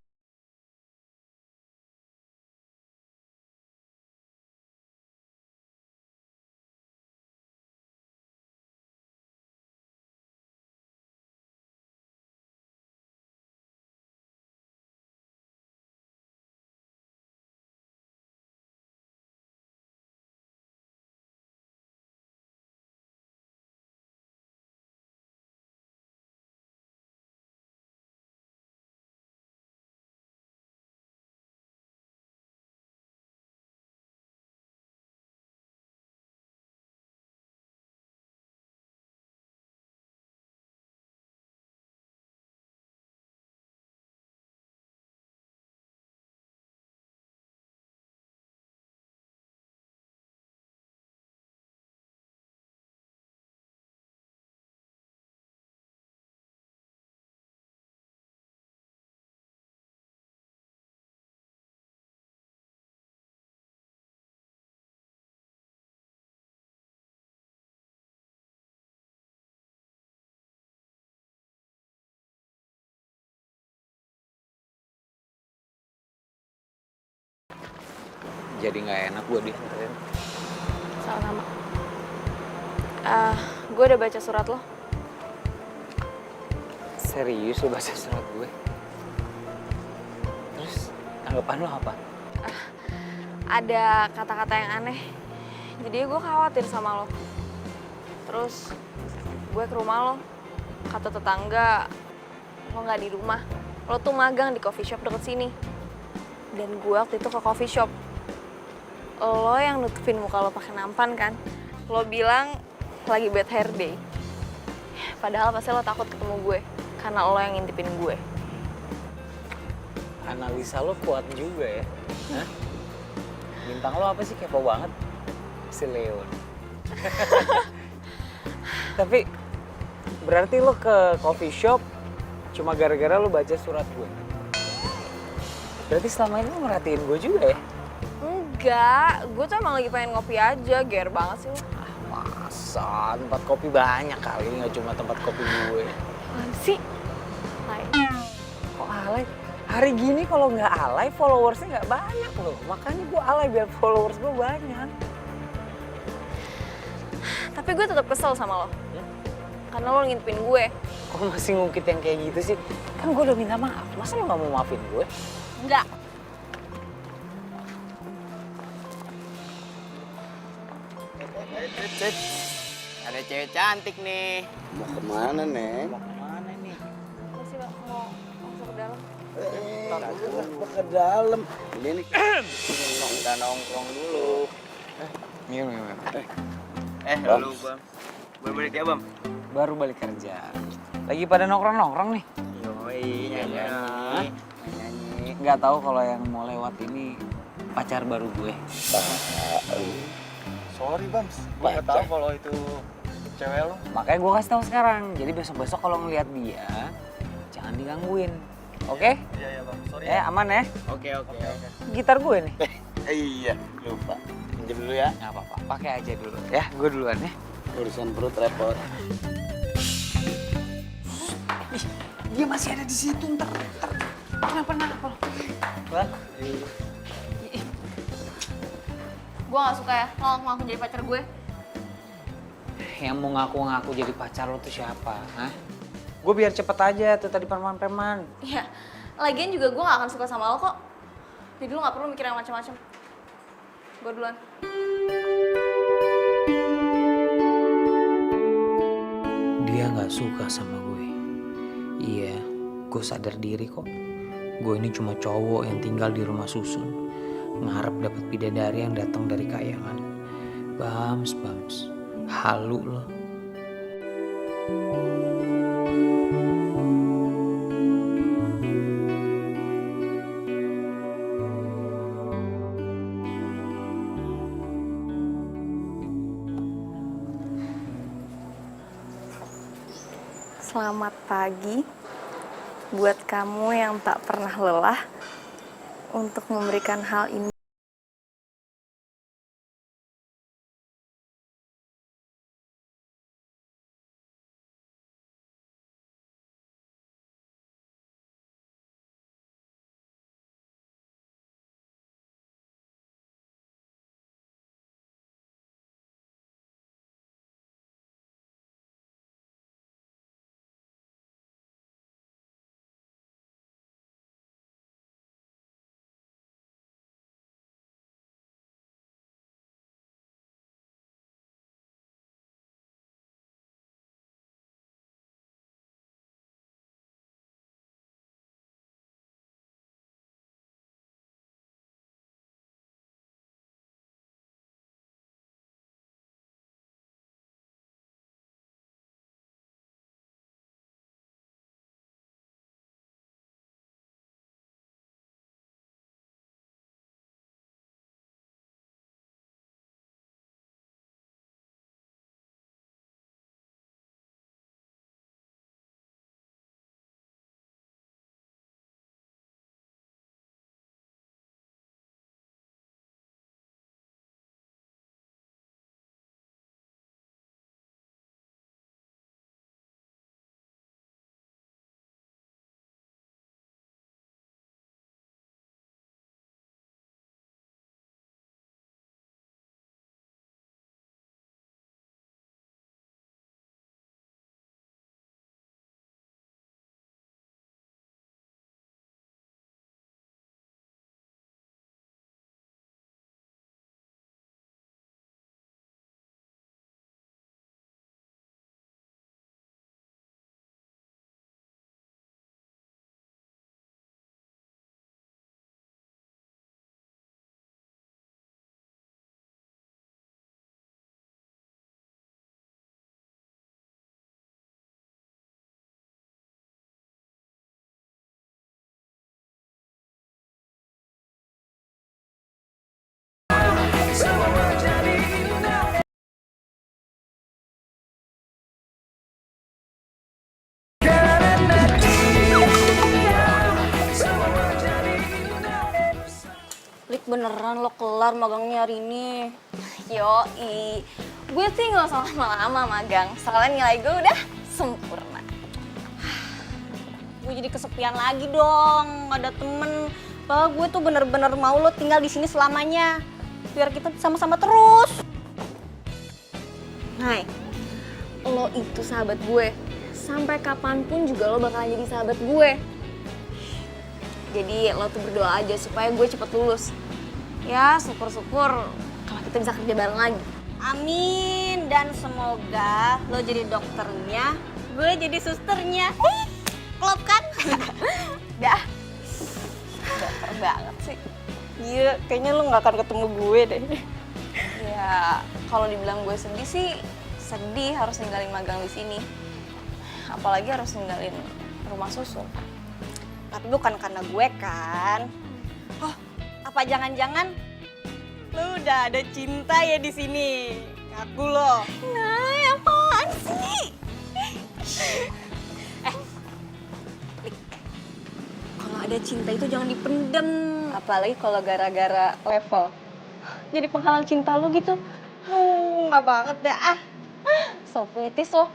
Jadi nggak enak gue dianterin. Sama-sama. Gue udah baca surat lo. Serius lo baca surat gue? Terus tanggapan lo apa? Ada kata-kata yang aneh. Jadi gue khawatir sama lo. Terus gue ke rumah lo. Kata tetangga, lo nggak di rumah. Lo tuh magang di coffee shop deket sini. Dan gue waktu itu ke coffee shop. Lo yang nutupin muka lo pakai nampan kan? Lo bilang lagi bad hair day. Padahal pasti lo takut ketemu gue, karena lo yang ngintipin gue. Analisa lo kuat juga ya. Hah? Bintang lo apa sih, kepo banget? Si Leon. Tapi berarti lo ke coffee shop cuma gara-gara lo baca surat gue. Berarti selama ini lo merhatiin gue juga ya? Enggak, gue tuh emang lagi pengen ngopi aja, ger banget sih lo. Masa tempat kopi banyak kali, nggak cuma tempat kopi gue. Apaan sih? Hai. Kok alay? Hari gini kalau nggak alay, followersnya nggak banyak loh. Makanya gue alay biar followers gue banyak. Tapi gue tetap kesel sama lo. Karena lo ngintipin gue. Kok masih ngungkit yang kayak gitu sih? Kan gue udah minta maaf, masa lo nggak mau maafin gue? Enggak. Ada cewek cantik nih. Mau kemana, Neng? Mau kemana nih? Lo sih mau masuk ke dalam. Ke dalam. Ini nih. Kita nongkrong dulu. Minum. Halo, Bang. Baru balik ya, Bang? Baru balik kerja. Lagi pada nongkrong-nongkrong nih. Yoi, nyanyi. Nggak tahu kalau yang mau lewat ini pacar baru gue. Sorry Bams, gue nggak tahu kalau itu cewek lo. Makanya gue kasih tahu sekarang. Jadi besok-besok kalau ngelihat dia, jangan digangguin. Oke? Iya Bang, sorry Aman ya? Oke. Gitar gue nih. Iya, lupa. Pinjam dulu ya. Nggak apa-apa, pakai aja dulu. Ya, gue duluan ya. Urusan perut repot. Ih, dia masih ada di situ. Ntar. Kenapa? Bang. Gue gak suka ya, lo ngaku jadi pacar gue. Yang mau ngaku-ngaku jadi pacar lo tuh siapa? Hah? Gue biar cepet aja tuh tadi preman-preman. Iya, lagian juga gue gak akan suka sama lo kok. Jadi lo gak perlu mikir yang macam-macam. Gue duluan. Dia gak suka sama gue. Iya, gue sadar diri kok. Gue ini cuma cowok yang tinggal di rumah susun. Ngarep dapat bidadari yang datang dari kayangan. Bams. Halu lo. Selamat pagi buat kamu yang tak pernah lelah untuk memberikan hal ini. beneran lo kelar magangnya hari ini? Yoi, gue sih nggak usah lama-lama magang, soalnya nilai gue udah sempurna. Gue jadi kesepian lagi dong, gak ada temen. Padahal gue tuh bener-bener mau lo tinggal di sini selamanya, biar kita sama-sama terus. Hai, lo itu sahabat gue. Sampai kapanpun juga lo bakalan jadi sahabat gue. Jadi lo tuh berdoa aja supaya gue cepet lulus. Ya syukur-syukur kalau kita bisa kerja bareng lagi. Amin, dan semoga lo jadi dokternya, gue jadi susternya. Klop kan? Dah, dokter banget sih. Iya, kayaknya lo gak akan ketemu gue deh. Ya kalau dibilang gue sedih sih, sedih harus ninggalin magang di sini. Apalagi harus ninggalin rumah susun. Tapi bukan karena gue kan. Oh, apa jangan-jangan lo udah ada cinta ya di sini? Ngaku lo. Nah, apaan sih? Lik, kalau ada cinta itu jangan dipendem. Apalagi kalau gara-gara level. Jadi penghalang cinta lo gitu. Nggak banget dah ah. So puitis lo.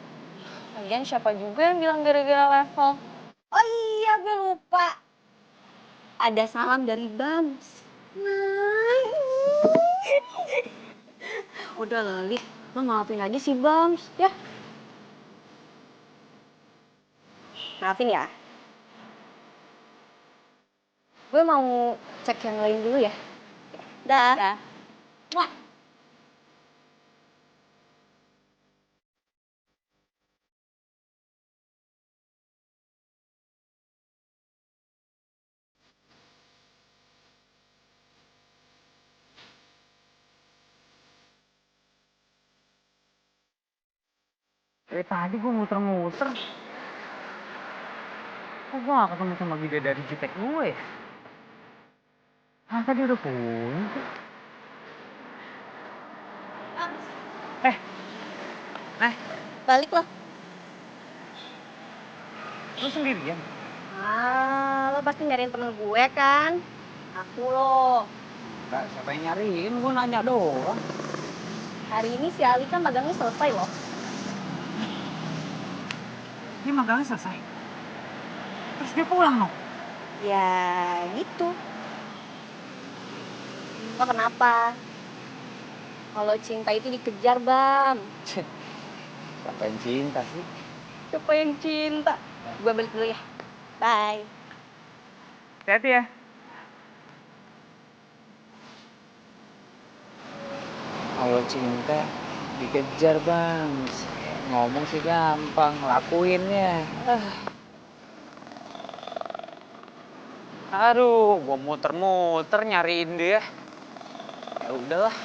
Lagian siapa juga yang bilang gara-gara level? Oh iya, gue lupa. Ada salam dari Bams. Udah lah, Lik. Lo maafin aja si Bams, ya? Maafin ya. Gue mau cek yang lain dulu ya. Dah. Dah. Wah. Dari tadi gue muter-muter. Kok gue gak ketemu sama bidadari jutek gue ya? Masa dia udah pulang sih? Balik lo. Lu sendirian? Ah, lo pasti nyariin temen gue kan? Aku lo. Gak, siapa yang nyariin? Gue nanya doang. Hari ini si Ali kan magangnya selesai loh. Dia magangnya selesai? Terus dia pulang dong? Ya gitu. Lo kenapa? Kalau cinta itu dikejar, Bam. Siapa yang cinta sih? Siapa yang cinta? Gue balik dulu ya. Bye. Hati-hati ya. Kalau cinta dikejar bang, ngomong sih gampang, lakuinnya. Aduh, gua muter-muter nyariin dia. Ya udahlah.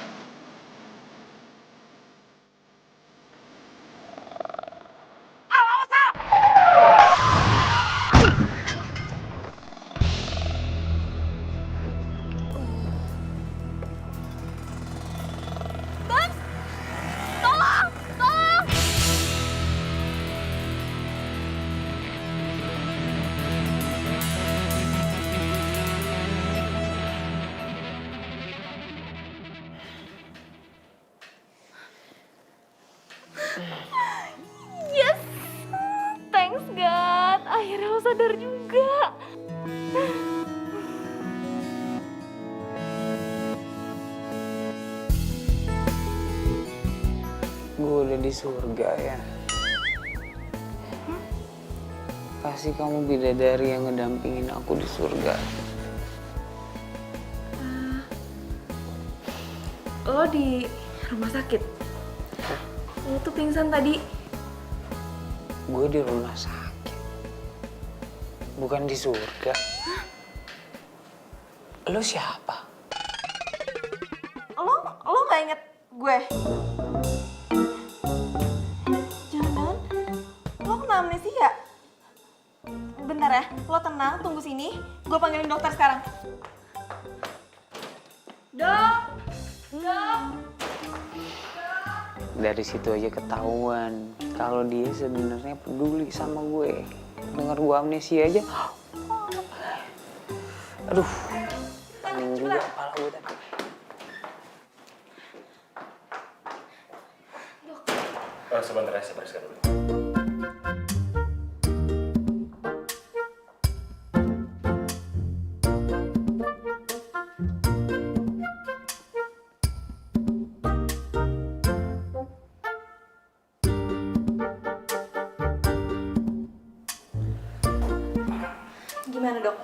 Yes! Thanks God, akhirnya lo sadar juga. Gue udah di surga ya. Pasti kamu bidadari yang ngedampingin aku di surga. Lo di rumah sakit? Lo tuh pingsan tadi. Gue di rumah sakit. Bukan di surga. Lo siapa? Lo gak inget gue? Jangan-jangan lo kena amnesia? Bentar ya, lo tenang, tunggu sini. Gue panggilin dokter sekarang. Dok! Dok! Dari situ aja ketahuan kalau dia sebenarnya peduli sama gue. Dengar gue amnesia aja. Aduh. cepetan, Pening juga cepetan. kepala gue tadi. Sebentar ya, saya bereskan dulu. Gimana dok?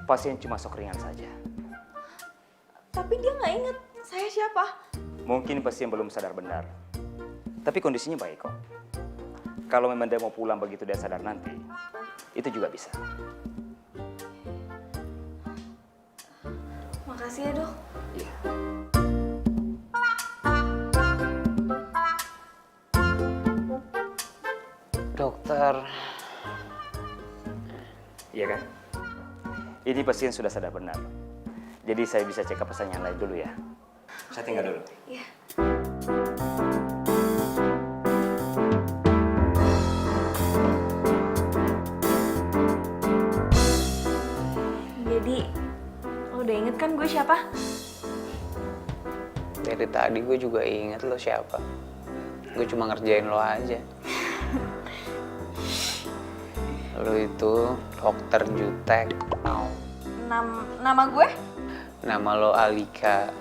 Pasien cuma shock ringan saja. Tapi dia nggak inget saya siapa. Mungkin pasien belum sadar benar. Tapi kondisinya baik kok. Kalau memang dia mau pulang begitu dia sadar nanti, itu juga bisa. Makasih ya dok. Iya. Dokter, Iya kan? Ini pasien sudah sadar benar. Jadi saya bisa cek ke pasien yang lain dulu ya. Saya tinggal dulu. Iya. Jadi, lo udah inget kan gue siapa? dari tadi gue juga inget lo siapa. Gue cuma ngerjain lo aja. Lo itu dokter jutek. Nama gue? Nama lo Alika,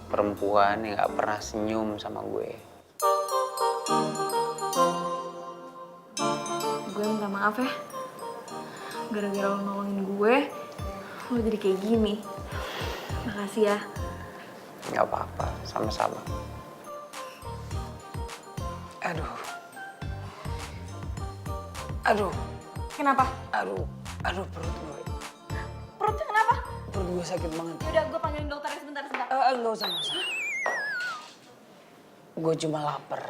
perempuan yang gak pernah senyum sama gue. Gue minta maaf ya. Gara-gara lo nolongin gue, lo jadi kayak gini. Makasih ya. Gak apa-apa, sama-sama. Aduh. Kenapa? Aduh perut gue. Perutnya kenapa? Perut gue sakit banget. Yaudah, gue panggilin dokternya sebentar. Enggak usah. Gue cuma lapar.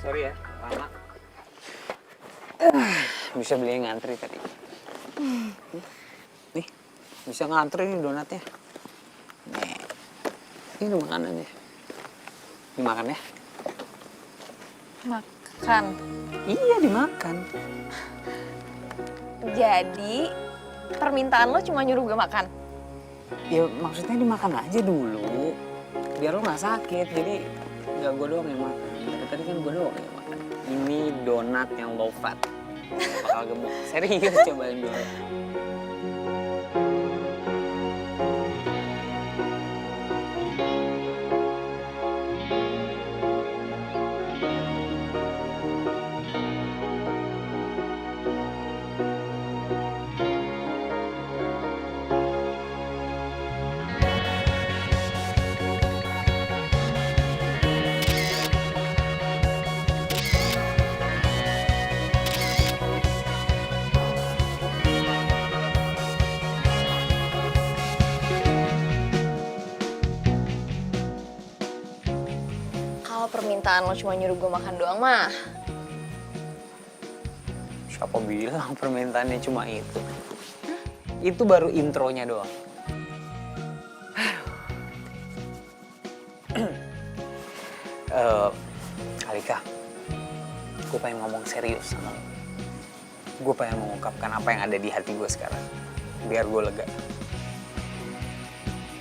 Sorry ya, lama. Bisa beli yang ngantri tadi. Nih, Bisa ngantri nih donatnya. Nih, ini makanannya. Dimakan ya? Makan. Iya, dimakan. Jadi permintaan lo cuma nyuruh gue makan. Ya maksudnya dimakan aja dulu. Biar lo gak sakit, jadi gak gue doang yang makan. Tadi kan gue doang yang makan. Ini donat yang low fat. Bakal gemuk. Serius, cobain dulu. Kalau permintaan lo cuma nyuruh gue makan doang mah, Siapa bilang permintaannya cuma itu? Itu baru intronya doang. Alika, gue pengen ngomong serius sama lo. Gue pengen mengungkapkan apa yang ada di hati gue sekarang, biar gue lega.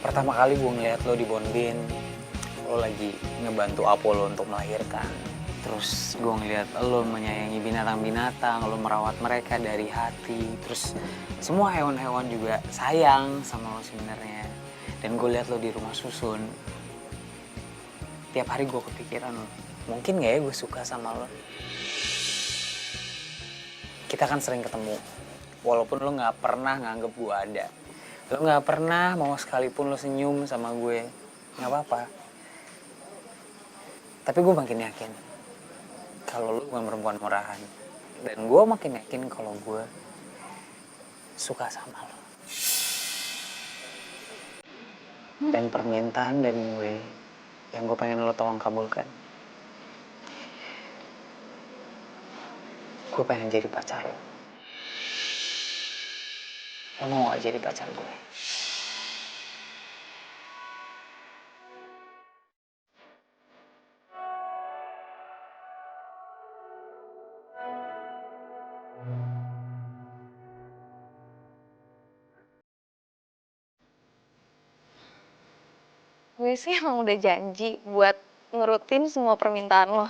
Pertama kali gue ngeliat lo di Bonbin, lo lagi ngebantu Apollo untuk melahirkan. Terus gue ngeliat lo menyayangi binatang-binatang, lo merawat mereka dari hati. Terus semua hewan-hewan juga sayang sama lo sebenarnya. Dan gue liat lo di rumah susun. Tiap hari gue kepikiran lo, mungkin gak ya gue suka sama lo? Kita kan sering ketemu, walaupun lo gak pernah nganggep gue ada. Lo gak pernah mau sekalipun lo senyum sama gue, gak apa-apa. Tapi gue makin yakin kalau lo bukan perempuan murahan. Dan gue makin yakin kalau gue suka sama lo. Dan permintaan dari gue yang gue pengen lo tolong kabulkan. Gue pengen jadi pacar lo. Lo mau gak jadi pacar gue? gue sih emang udah janji buat nurutin semua permintaan lo.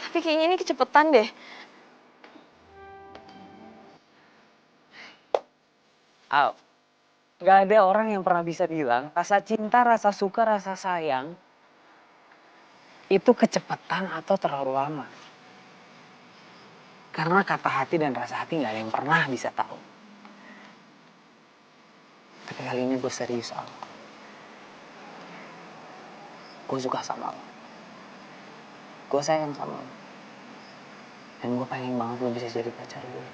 Tapi kayaknya ini kecepetan deh. Al, gak ada orang yang pernah bisa bilang rasa cinta, rasa suka, rasa sayang itu kecepatan atau terlalu lama. Karena kata hati dan rasa hati gak ada yang pernah bisa tahu. Tapi kali ini gue serius, Al. Gue suka sama lo. Gue sayang sama lo. Dan gue pengen banget lo bisa jadi pacar gue.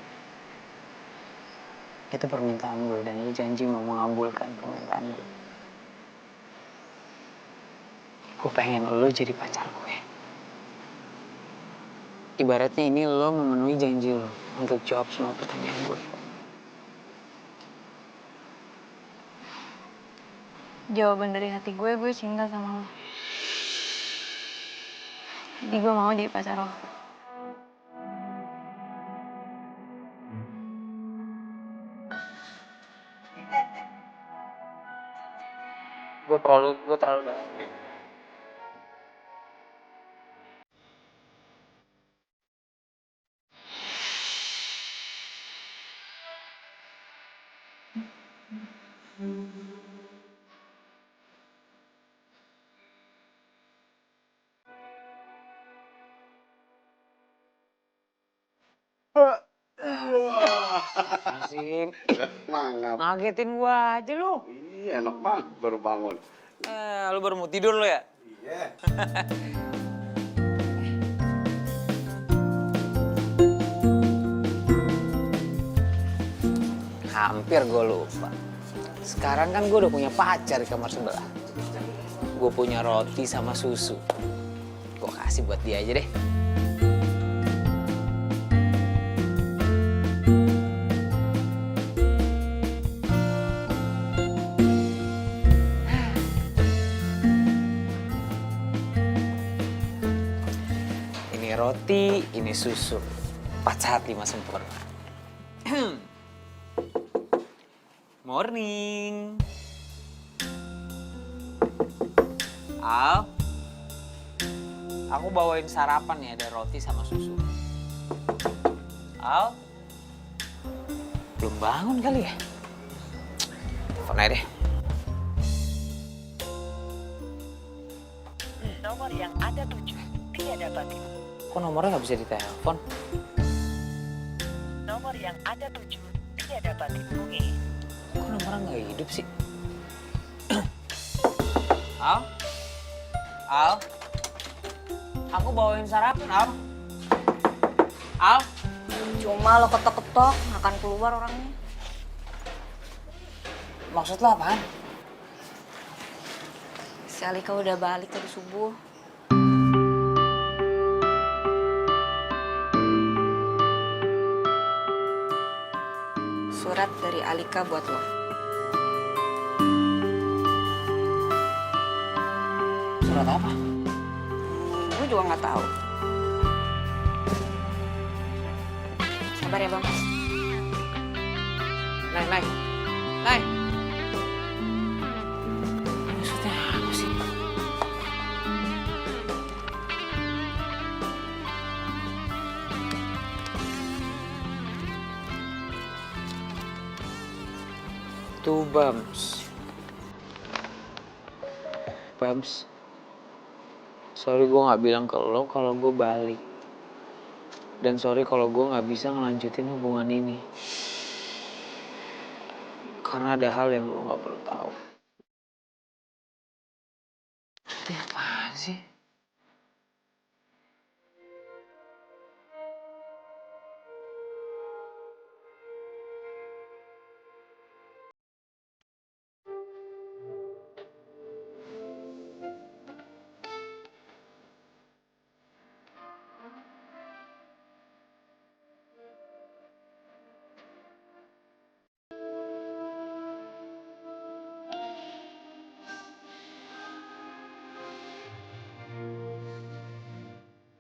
Itu permintaan gue dan lo janji mau mengabulkan permintaan gue. Gue pengen lo jadi pacar gue. Ibaratnya ini lo memenuhi janji lo untuk jawab semua pertanyaan gue. Jawaban dari hati gue cinta sama lo. Jadi gue mau jadi pacar lo. Gue terlalu banget. Asik. Mangap. Ngagetin gua aja lu. Iya, enak banget baru bangun. Lu baru mau tidur lu ya? Iya. Hampir gue lupa. Sekarang kan gue udah punya pacar di kamar sebelah. Gue punya roti sama susu. Gue kasih buat dia aja deh. roti, ini susu. 4 sehat 5 sempurna. Morning. Al, aku bawain sarapan nih, ada roti sama susu. Al, belum bangun kali ya? Telepon aja deh. Nomor yang Anda tuju tidak dapat. Kok nomornya nggak bisa ditelepon? Nomor yang Anda tuju tidak dapat dihubungi. Kok nomornya nggak hidup sih? Al? Al? Aku bawain sarapan, Al. Al? Cuma lo ketok-ketok, nggak akan keluar orangnya. Maksud lo apaan? Si Alika udah balik tadi subuh. Surat dari Alika buat lo. Surat apa? Gue juga nggak tahu. Sabar ya bang. Nay. Maksudnya apa sih? Tuh, Bams. Sorry gue gak bilang ke lo kalau gue balik. Dan sorry kalau gue gak bisa ngelanjutin hubungan ini. Karena ada hal yang lo gak perlu tahu. Itu apaan sih?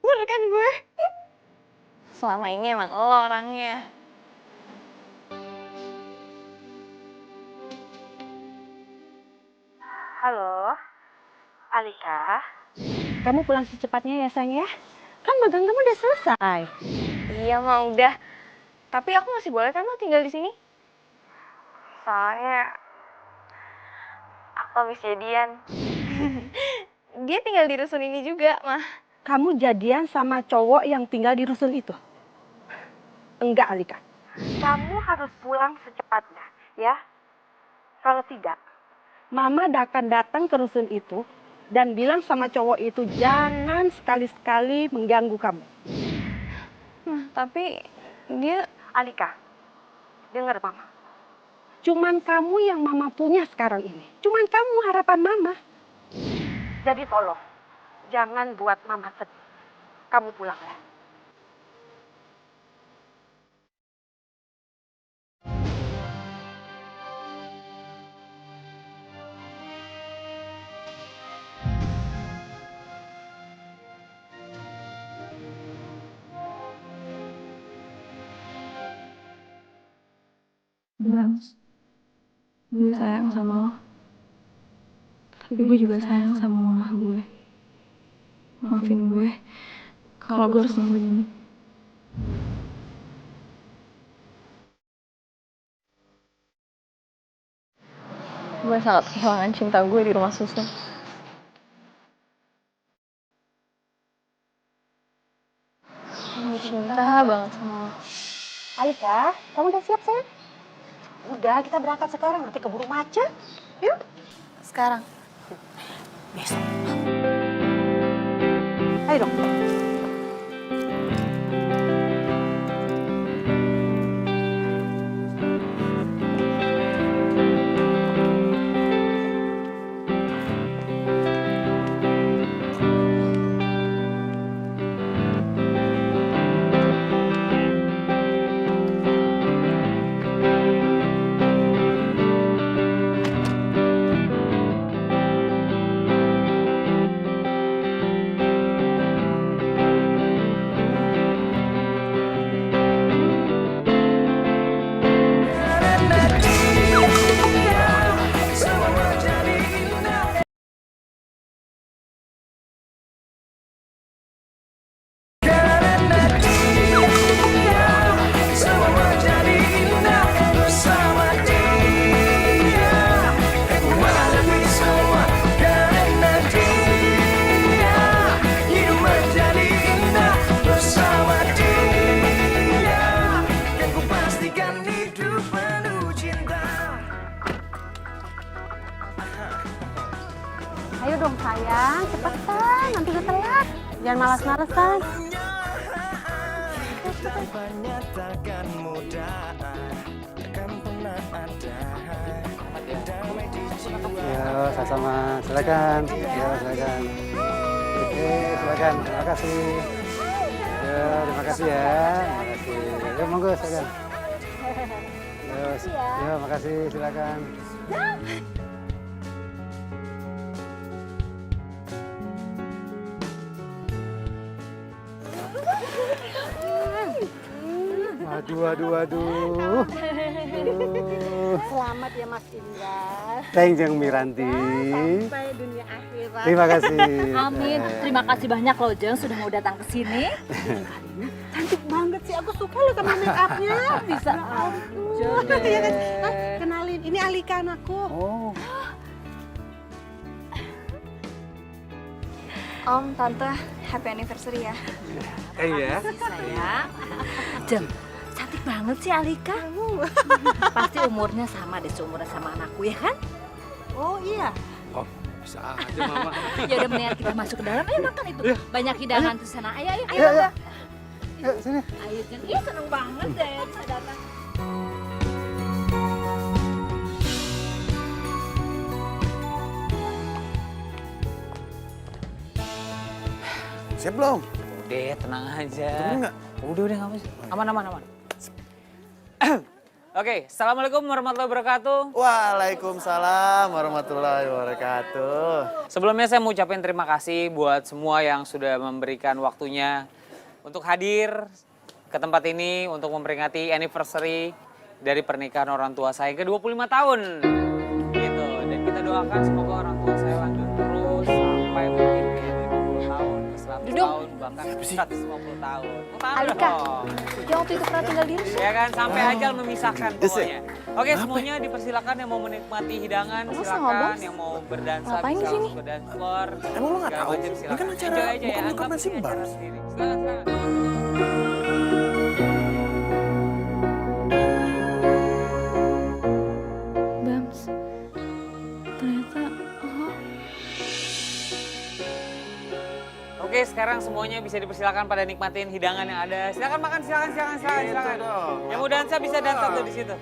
Bener kan gue? Selama ini emang lo orangnya. Halo, Alika. Kamu pulang secepatnya ya sayang ya. Kan magang kamu udah selesai. Iya mah udah. Tapi aku masih boleh kan lo tinggal di sini? Soalnya aku habis jadian. Dia tinggal di rusun ini juga, mah. Kamu jadian sama cowok yang tinggal di rusun itu? Enggak, Alika. Kamu harus pulang secepatnya, ya. Kalau tidak, Mama akan datang ke rusun itu dan bilang sama cowok itu jangan sekali-sekali mengganggu kamu. Tapi dia... Alika, dengar Mama. Cuman kamu yang Mama punya sekarang ini. Cuman kamu harapan Mama. Jadi tolong, jangan buat Mama sedih. Kamu pulang ya. Bams, gue sayang sama lo. Tapi gue juga sayang sama mama gue. Maafin gue kalau gue harus nungguin ini. Gue sangat kehilangan cinta gue di rumah susun. Gue cinta banget sama lo. Alika, kamu udah siap sayang? Udah, kita berangkat sekarang. Nanti keburu macet. Yuk. Sekarang. Besok. Ayo dong. dong sayang, cepetan, nanti udah telat. Jangan malas-malesan. Tanpanya takkan mudah, takkan pernah ada. Damai di jiwa. Ya, sama-sama. Silakan. Ya, silakan. Oke, silakan. Terima kasih. Ya, terima kasih ya. Terima kasih. Ya, monggo silakan. Ya, makasih. Silakan. Aduh. Selamat ya Mas Indra. Kanjeng Miranti. Sampai dunia akhirat. Terima kasih. Amin. Terima kasih banyak loh Jeng sudah mau datang ke sini. Cantik banget sih, aku suka loh sama make upnya. Bisa aja Iya kan? deh. Kenalin, ini Alika anakku. Oh. Om, Tante, happy anniversary ya. Iya. Sayang. Jeng, cantik banget sih Alika. Pasti umurnya sama deh, seumuran sama anakku ya kan? Oh iya. Oh, bisa aja Mama. Ya udah mendingan kita masuk ke dalam, ayo makan itu. Banyak hidangan di sana, ayo. Iya. Yuk, sini. Ayo Jeng, iya seneng banget deh bisa datang. Siap belum? Udah, tenang aja. Tunggu nggak? Udah, nggak apa-apa. Aman. Oke, Assalamualaikum warahmatullahi wabarakatuh. Waalaikumsalam warahmatullahi wabarakatuh. Sebelumnya saya mau ucapin terima kasih buat semua yang sudah memberikan waktunya untuk hadir ke tempat ini untuk memperingati anniversary dari pernikahan orang tua saya ke 25 tahun. Gitu. Dan kita doakan semoga orang tua saya lanjut terus sampai mungkin kayak 50 tahun, ke 100 tahun, bahkan 150 tahun. Alika, yang waktu itu pernah tinggal di Rusun. Ya kan, sampai ajal memisahkan pokoknya. Oke, semuanya dipersilakan yang mau menikmati hidangan, silakan. Yang mau berdansa Ngapain bisa di sini? langsung ke dance floor. Emang lu nggak Segala tahu? macam, Ini silakan. kan acara Enjoy aja ya, bukan anggap Bams. ini acara sendiri. Silakan. Bams, ternyata Oke, sekarang semuanya bisa dipersilakan pada nikmatin hidangan yang ada. Silakan makan, silakan. dong. Yang mau dansa bisa dansa tuh di situ.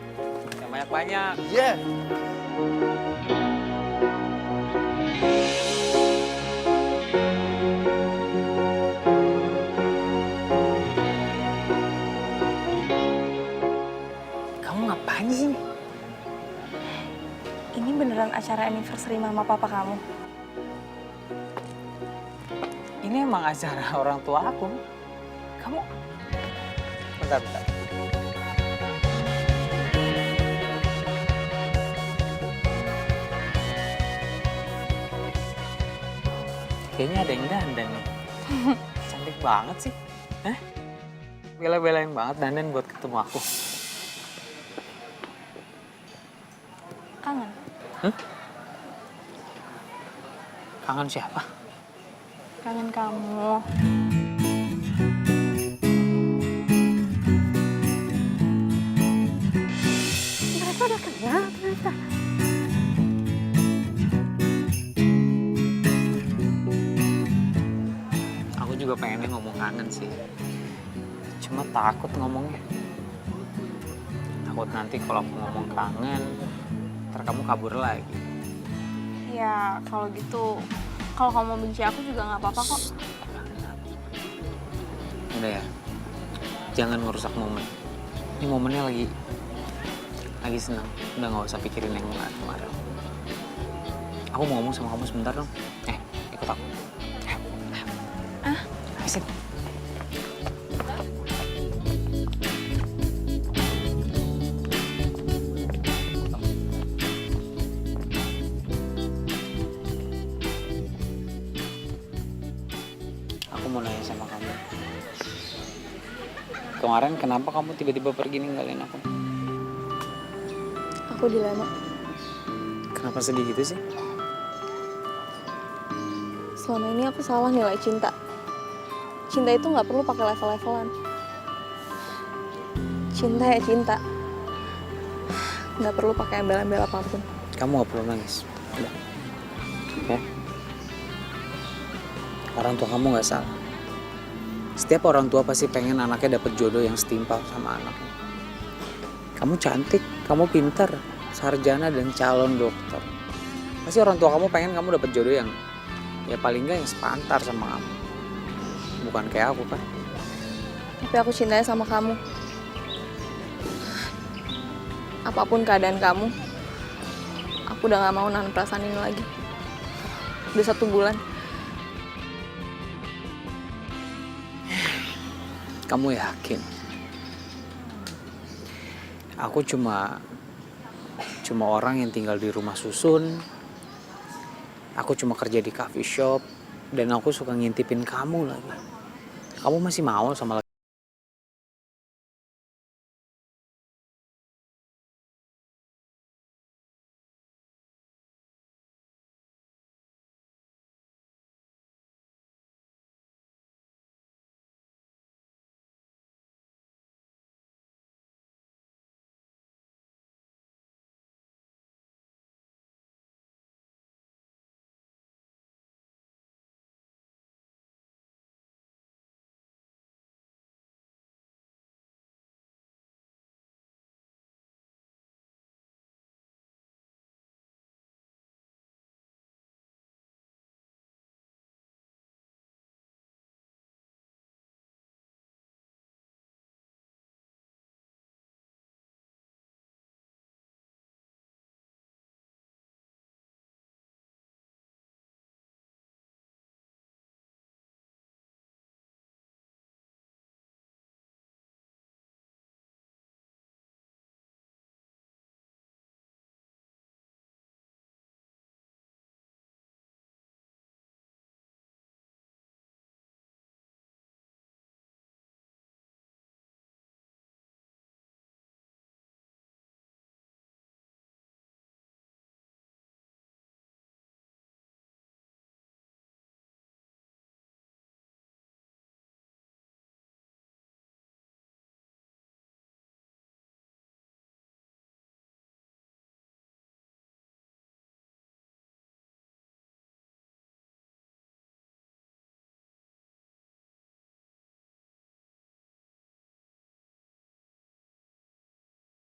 Yang banyak-banyak. Iya. Kamu ngapain di sini? Ini beneran acara anniversary mama papa kamu? Ini emang acara orang tua aku. Kamu? Bentar. Kayaknya ada yang dandan nih. Cantik banget sih. Hah? Bela-belain banget dandan buat ketemu aku. Kangen? Kangen siapa? Kangen kamu. Mereka udah kenal ternyata. Aku juga pengennya ngomong kangen sih. Cuma takut ngomongnya. Takut nanti kalau aku ngomong kangen, ntar kamu kabur lagi. Ya kalau gitu, kalau kamu benci aku juga nggak apa-apa kok. Udah ya, jangan ngerusak momen. Ini momennya lagi senang. Udah nggak usah pikirin yang kemarin. Aku mau ngomong sama kamu sebentar dong. Ikut aku. Habisin. Aku mau nanya sama kamu. Kemarin kenapa kamu tiba-tiba pergi ninggalin aku? Aku dilema. Kenapa sedih gitu sih? Selama ini aku salah nilai cinta. Cinta itu nggak perlu pakai level-levelan. Cinta ya cinta. Nggak perlu pakai embel-embel apapun. Kamu gak perlu nangis. Udah. Ya. Orang tua kamu gak salah. Setiap orang tua pasti pengen anaknya dapat jodoh yang setimpal sama anaknya. Kamu cantik, kamu pintar, sarjana dan calon dokter. Pasti orang tua kamu pengen kamu dapat jodoh yang ya paling nggak yang sepantar sama kamu. Bukan kayak aku kan. Tapi aku cintanya sama kamu. Apapun keadaan kamu, aku udah gak mau nahan perasaan ini lagi. Udah 1 bulan. Kamu yakin? Aku cuma orang yang tinggal di rumah susun. Aku cuma kerja di coffee shop dan aku suka ngintipin kamu lagi. Kamu masih mau sama